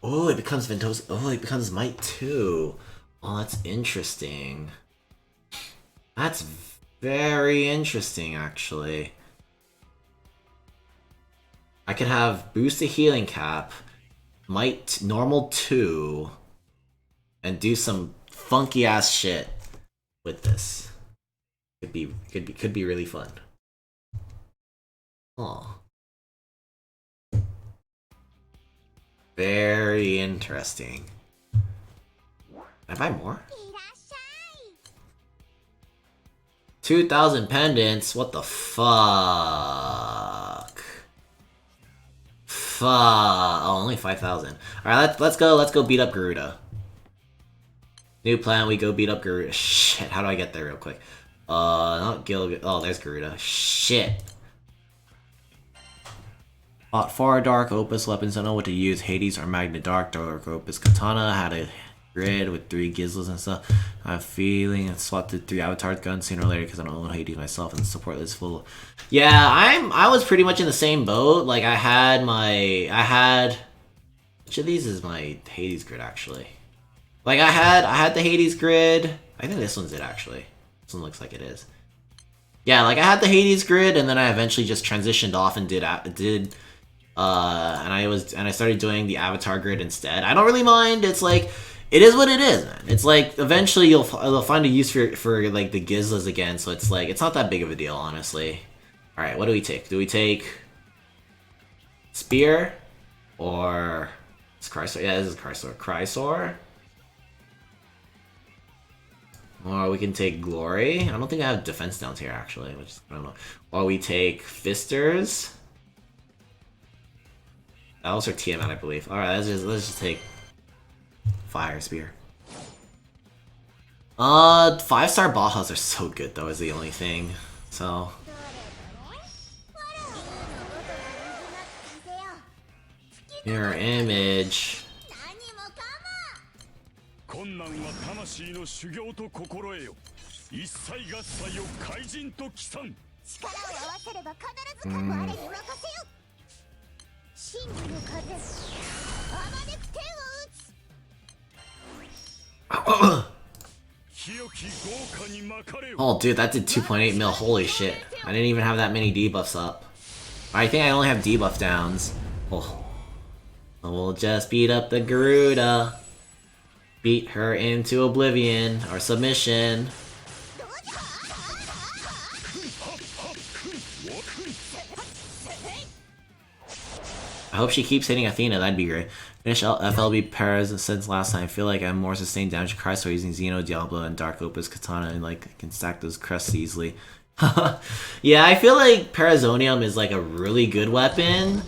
Oh, it becomes Ventosa. Oh, it becomes Might too. Oh, that's interesting. That's very interesting, actually. I could have boost the healing cap, Might normal 2, and do some funky ass shit with this. Could be really fun. Oh. Very interesting. Can I buy more? 2,000 pendants? What the fuck? Fuck. Oh, only 5,000. Alright, let's go beat up Garuda. New plan, we go beat up Garuda. Shit, how do I get there real quick? Not Gil. Oh, there's Garuda. Shit. Bought 4 Dark Opus weapons, don't know what to use. Hades or Magna Dark Opus Katana. Had a grid with 3 Gizlas and stuff. I have a feeling I swapped the 3 Avatar guns sooner or later because I don't own Hades myself and the support list full. Yeah, I was pretty much in the same boat. Like I had which of these is my Hades grid actually? Like I had the Hades grid. I think this one's it actually. This one looks like it is. Yeah, like I had the Hades grid and then I eventually just transitioned off and and I started doing the Avatar grid instead. I don't really mind. It's like it is what it is, man. It's like eventually you'll find a use for like the Gizlas again. So it's like it's not that big of a deal, honestly. All right, what do we take? Do we take Spear or it's Chrysor? Yeah, this is Chrysor. Chrysor. Or we can take Glory. I don't think I have defense downs here actually, which I don't know. Or we take Fisters. That was her Tiamat, I believe. Alright, let's just take Fire Spear. 5-star Bahas are so good though, is the only thing. So mirror image. 困難は魂の修行と心得よ。一切合切を怪人と帰参。力を合わせれば必ず我に任せよ。真理の風、あまねく天を打つ。 Oh, dude, that did 2.8 mil. Holy shit. I didn't even have that many debuffs up. I think I only have debuff downs. Oh. We'll just beat up the Garuda. Beat her into oblivion or submission. I hope she keeps hitting Athena, that'd be great. Finish FLB Perez since last time. I feel like I'm more sustained damage to Chrysor using Xeno, Diablo, and Dark Opus Katana, and like I can stack those crests easily. Yeah, I feel like Parazonium is like a really good weapon,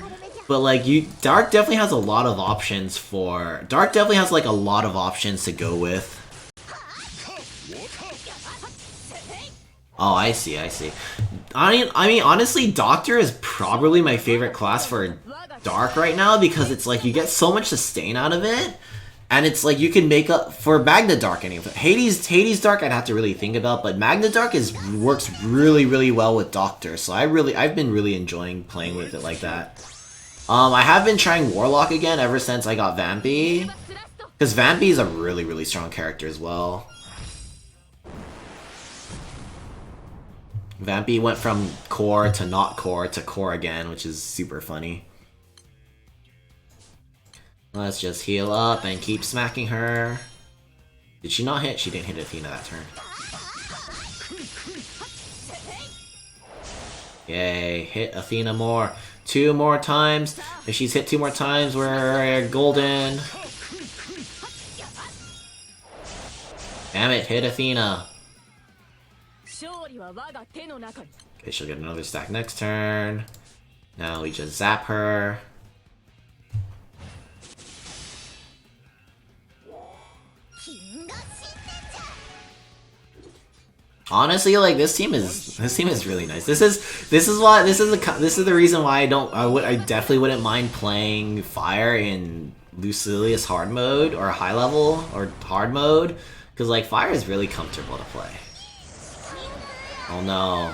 but like Dark definitely has a lot of options for. Dark definitely has like a lot of options to go with. Oh, I see. I mean, honestly, Doctor is probably my favorite class for Dark right now because it's like you get so much sustain out of it, and it's like you can make up for Magna Dark anyway. Hades Dark I'd have to really think about, but Magna Dark works really well with Doctor, so I've been really enjoying playing with it like that. I have been trying Warlock again ever since I got Vampy, because Vampy is a really strong character as well. Vampy went from core to not core to core again, which is super funny. Let's just heal up and keep smacking her. Did she not hit? She didn't hit Athena that turn. Yay, hit Athena more. 2 more times. If she's hit 2 more times, we're golden. Damn it, hit Athena. Okay, she'll get another stack next turn. Now we just zap her. Honestly, like this team is really nice. This is the reason why I definitely wouldn't mind playing Fire in Lucilius hard mode or high level or hard mode, because like Fire is really comfortable to play. Oh no.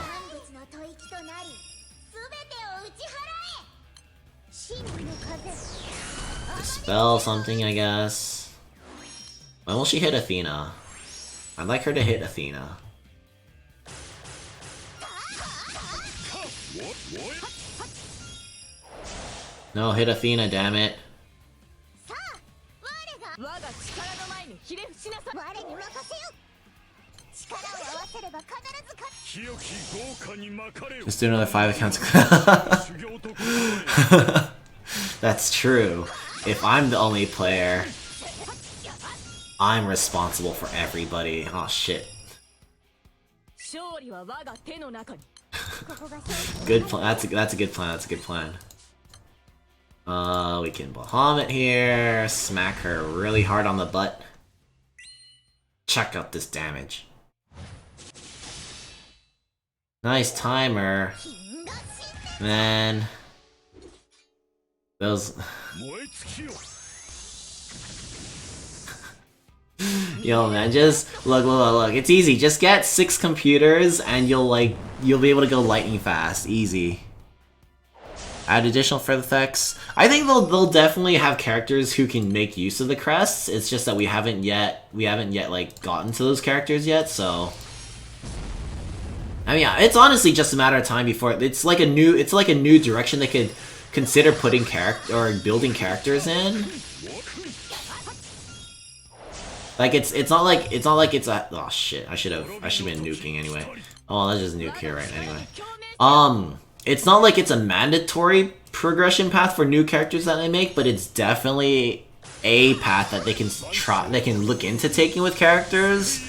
Dispel something, I guess. When will she hit Athena? I'd like her to hit Athena. No, hit Athena, damn it. Just do another 5 accounts. That's true. If I'm the only player, I'm responsible for everybody. Oh shit. Good plan. That's a good plan. That's a good plan. We can Bahamut here. Smack her really hard on the butt. Check out this damage. Nice timer. Man. Those... Yo man, just look, it's easy. Just get 6 computers and you'll be able to go lightning fast. Easy. Add additional further effects. I think they'll definitely have characters who can make use of the crests. It's just that we haven't yet like gotten to those characters yet, so I mean, yeah, it's honestly just a matter of time before it's like a new direction they could consider putting building characters in. Like it's not like it's a oh shit, I should have been nuking anyway. Oh, let's just nuke here right anyway. It's not like it's a mandatory progression path for new characters that they make, but it's definitely a path that they can look into taking with characters.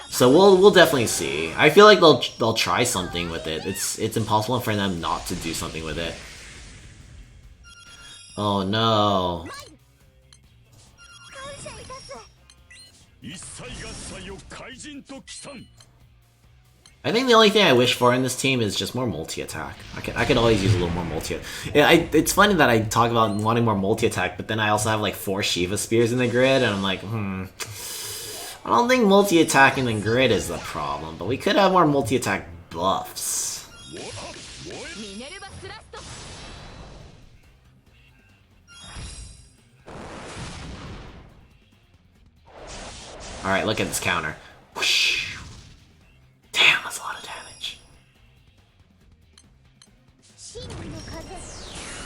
So we'll definitely see. I feel like they'll try something with it. It's impossible for them not to do something with it. Oh no. I think the only thing I wish for in this team is just more multi-attack. I could always use a little more multi-attack. It's funny that I talk about wanting more multi-attack, but then I also have like 4 Shiva Spears in the grid, and I'm like, I don't think multi-attack in the grid is the problem, but we could have more multi-attack buffs. Alright, look at this counter. Whoosh. Damn, that's a lot of damage.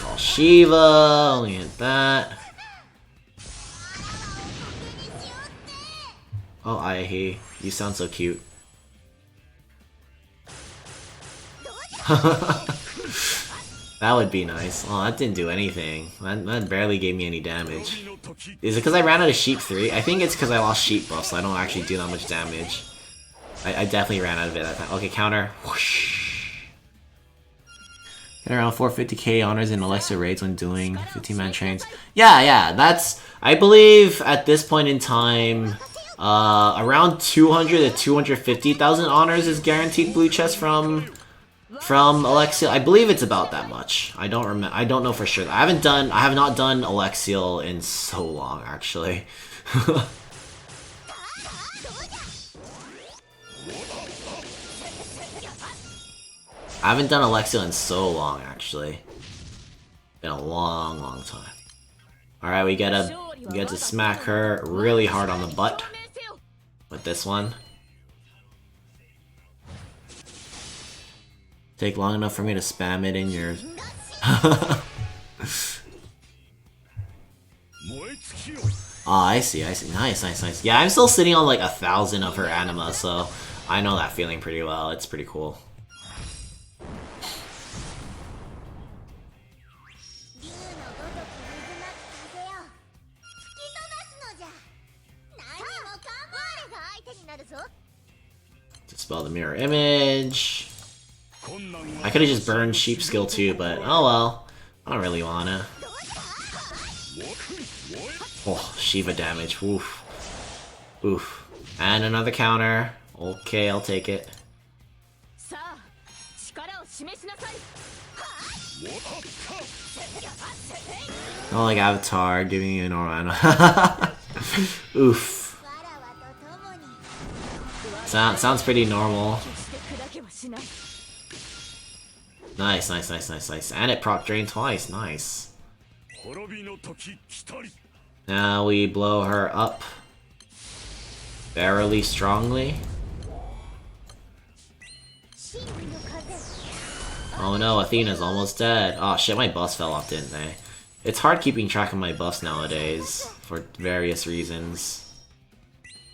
Call Shiva, only hit that. Oh, Aihe, you sound so cute. That would be nice. Oh, that didn't do anything. That barely gave me any damage. Is it because I ran out of Sheep 3? I think it's because I lost Sheep buff, so I don't actually do that much damage. I definitely ran out of it that time. Okay, counter. Whoosh. Get around 450k honors in Alexa raids when doing 15-man trains. Yeah, that's... I believe at this point in time, around 200 to 250,000 honors is guaranteed blue chest from Alexiel. I believe it's about that much. I don't remember. I don't know for sure. I have not done Alexiel in so long, actually. I haven't done Alexiel in so long, actually. Been a long time. All right, we get to smack her really hard on the butt with this one. Take long enough for me to spam it in yours. Oh, I see. Nice. Yeah, I'm still sitting on like 1,000 of her anima, so I know that feeling pretty well. It's pretty cool. Dispel the mirror image. I could have just burned Sheep skill too, but oh well. I don't really wanna. Oh, Shiva damage. Oof. And another counter. Okay, I'll take it. さあ力を示しなさい Not like Avatar giving you an Orlando. Oof. Sounds pretty normal. 決して砕けはしない Nice. And it proc drain twice. Nice. 滅びの時来たり Now we blow her up. Barely strongly. Oh no, Athena's almost dead. Oh shit, my buffs fell off, didn't they? It's hard keeping track of my buffs nowadays, for various reasons.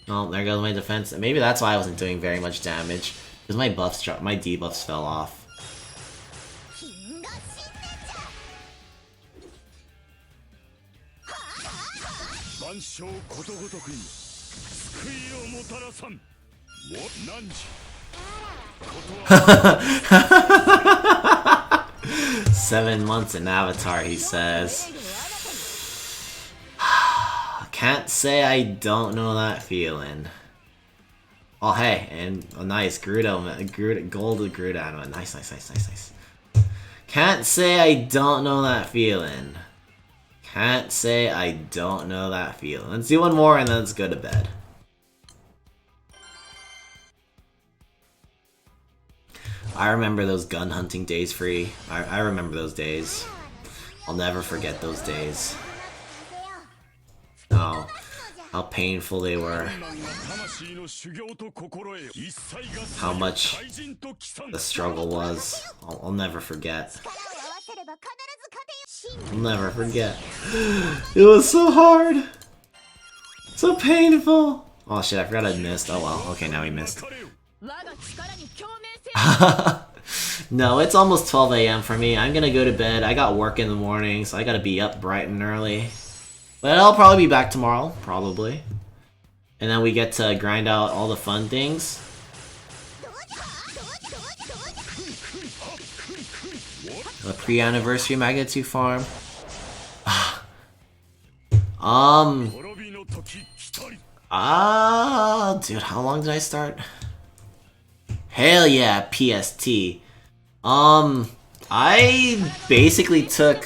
Oh, there goes my defense. Maybe that's why I wasn't doing very much damage. Because my debuffs fell off. 万象ことごとくに救いをもたらさん。何時 7 months in Avatar, he says. Can't say I don't know that feeling. Oh hey, and a nice gold Gerudo anima. Nice. Can't say I don't know that feeling. Can't say I don't know that feeling. Let's do one more and then let's go to bed. I remember those gun hunting days, Free. I remember those days. I'll never forget those days. Oh, how painful they were. How much the struggle was. I'll never forget. I'll never forget. It was so hard. So painful. Oh shit, I forgot I missed. Oh well, okay, now we missed. No, it's almost 12 a.m. for me. I'm gonna go to bed. I got work in the morning, so I gotta be up bright and early. But I'll probably be back tomorrow, probably. And then we get to grind out all the fun things. A pre-anniversary magnitude farm. Dude, how long did I start? Hell yeah, PST. I basically took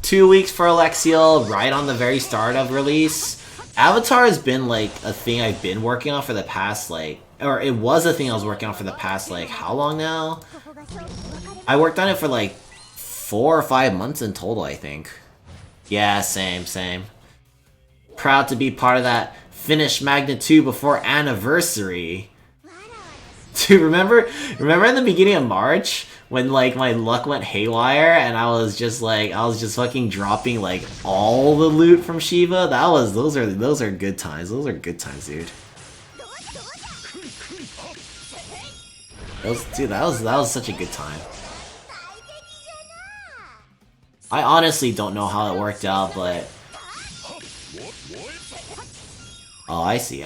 2 weeks for Alexiel right on the very start of release. Avatar has been like a thing I've been working on for the past or it was a thing I was working on for the past how long now? I worked on it for 4 or 5 months in total, I think. Yeah, same. Proud to be part of that finished Magna 2 before anniversary. Dude, remember in the beginning of March when my luck went haywire and I was just fucking dropping all the loot from Shiva? Those are good times. Those are good times, dude. That was such a good time. I honestly don't know how it worked out, but oh, I see.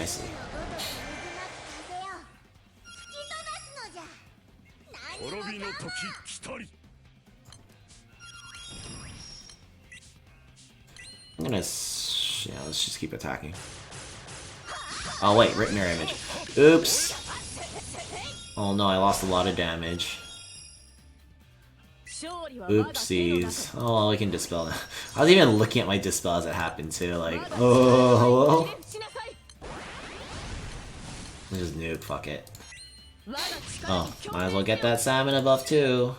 I'm gonna... yeah, let's just keep attacking. Oh wait, written mirror image. Oops! Oh no, I lost a lot of damage. Oopsies. Oh, well, we can dispel that. I was even looking at my dispel as it happened too, oh, hello? Let's just nuke, fuck it. Oh, might as well get that stamina buff too.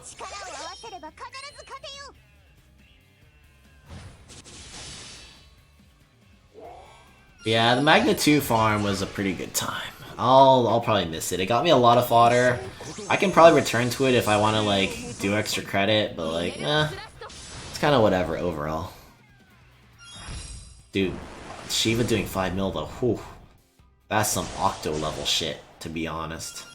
Yeah, the Magna 2 farm was a pretty good time. I'll probably miss it. It got me a lot of fodder. I can probably return to it if I want to do extra credit, but it's kind of whatever overall. Dude, Shiva doing 5 mil though. Whew. That's some Octo level shit, to be honest.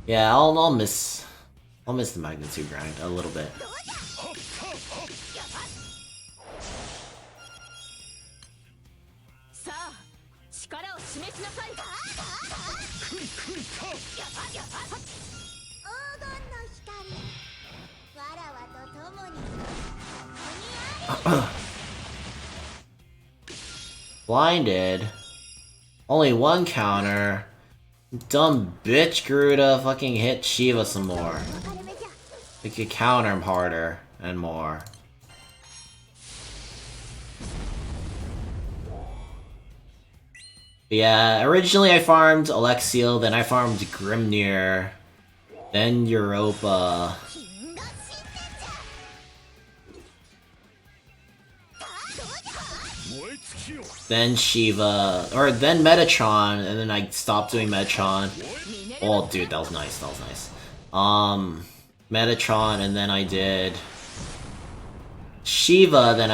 Yeah, I'll miss the magnitude grind a little bit. Blinded. Only one counter. Dumb bitch grew to fucking hit Shiva some more. We could counter him harder and more. But yeah, originally I farmed Alexiel, then I farmed Grimnir, then Europa. Then Shiva, or then Metatron, and then I stopped doing Metatron. Oh, dude, that was nice, that was nice. Metatron, and then I did Shiva, then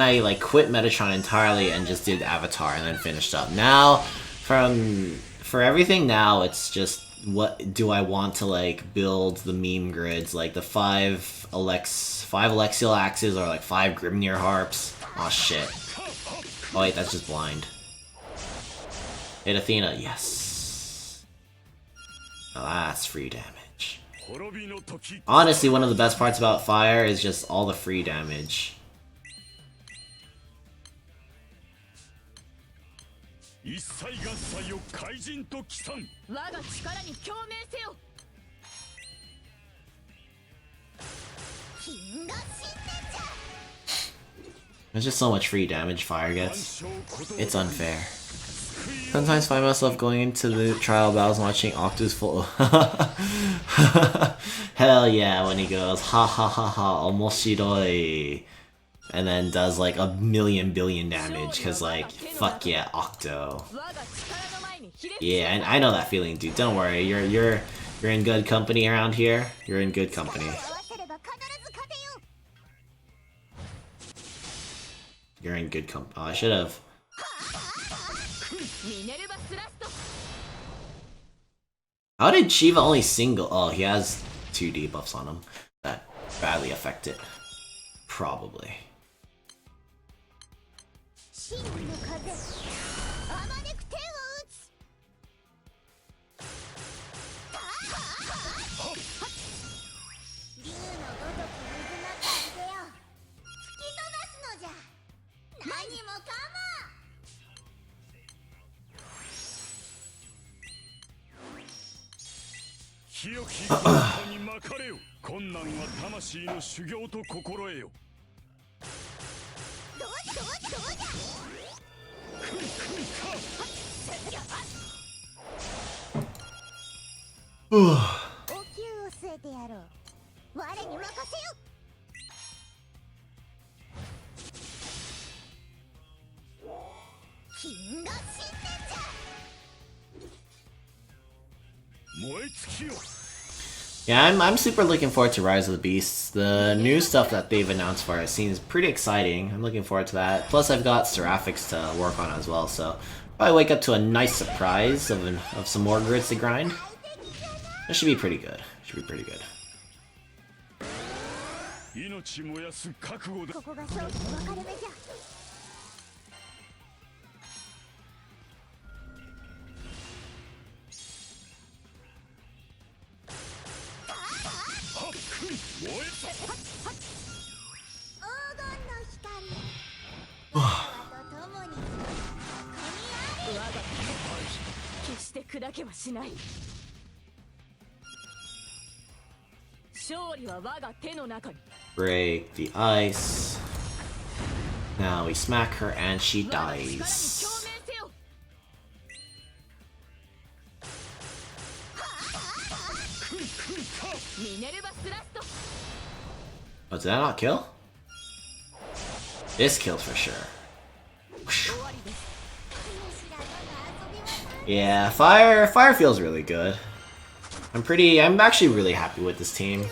I like quit Metatron entirely and just did Avatar, and then finished up. Now, for everything now, it's just what do I want to like build the meme grids, like the five Alexiel axes or like 5 Grimnir harps. Oh shit. Oh wait, that's just blind. Hit Athena, yes. Now that's free damage. Honestly, one of the best parts about Fire is just all the free damage. There's just so much free damage Fire gets. It's unfair. Sometimes find myself going into the trial battles and watching Octo's full. Hell yeah, when he goes ha ha ha ha omoshiroi, and then does like a million billion damage, cause like fuck yeah, Octo. Yeah, and I know that feeling, dude. Don't worry, you're in good company around here. You're in good company. You're in good company. Oh, I should have. How did Shiva only single? Oh, he has 2 debuffs on him. That badly affect it. Probably. Yeah, I'm super looking forward to Rise of the Beasts. The new stuff that they've announced for it seems pretty exciting. I'm looking forward to that. Plus, I've got Seraphics to work on as well, so probably wake up to a nice surprise of some more grids to grind. That should be pretty good. Should be pretty good. Break the ice. Now we smack her and she dies. Oh, did that not kill? This kills for sure. Yeah, fire feels really good. I'm actually really happy with this team.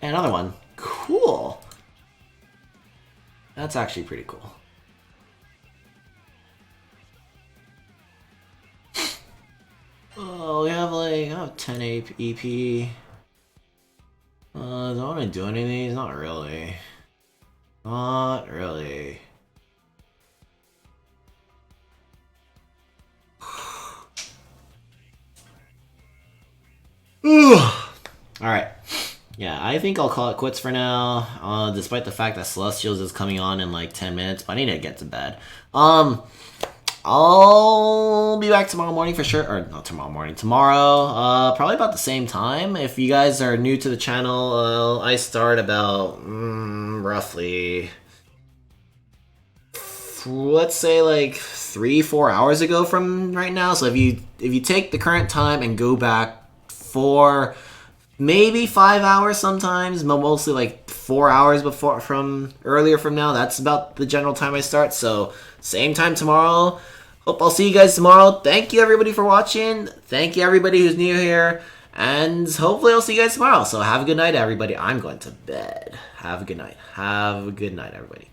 And another one. Cool. That's actually pretty cool. Oh, we have like, I have 10 EP. Do I want to do any of these? Not really. Not really. Alright. Yeah, I think I'll call it quits for now, despite the fact that Celestials is coming on in like 10 minutes, but I need to get to bed. I'll be back tomorrow morning for sure, or not tomorrow morning, tomorrow, probably about the same time. If you guys are new to the channel, I start about, roughly, let's say like 3-4 hours ago from right now. So if you take the current time and go back 4, maybe 5 hours sometimes, but mostly like 4 hours before earlier from now, that's about the general time I start. So same time tomorrow. Hope I'll see you guys tomorrow. Thank you everybody for watching. Thank you everybody who's new here. And hopefully I'll see you guys tomorrow. So have a good night, everybody. I'm going to bed. Have a good night. Have a good night, everybody.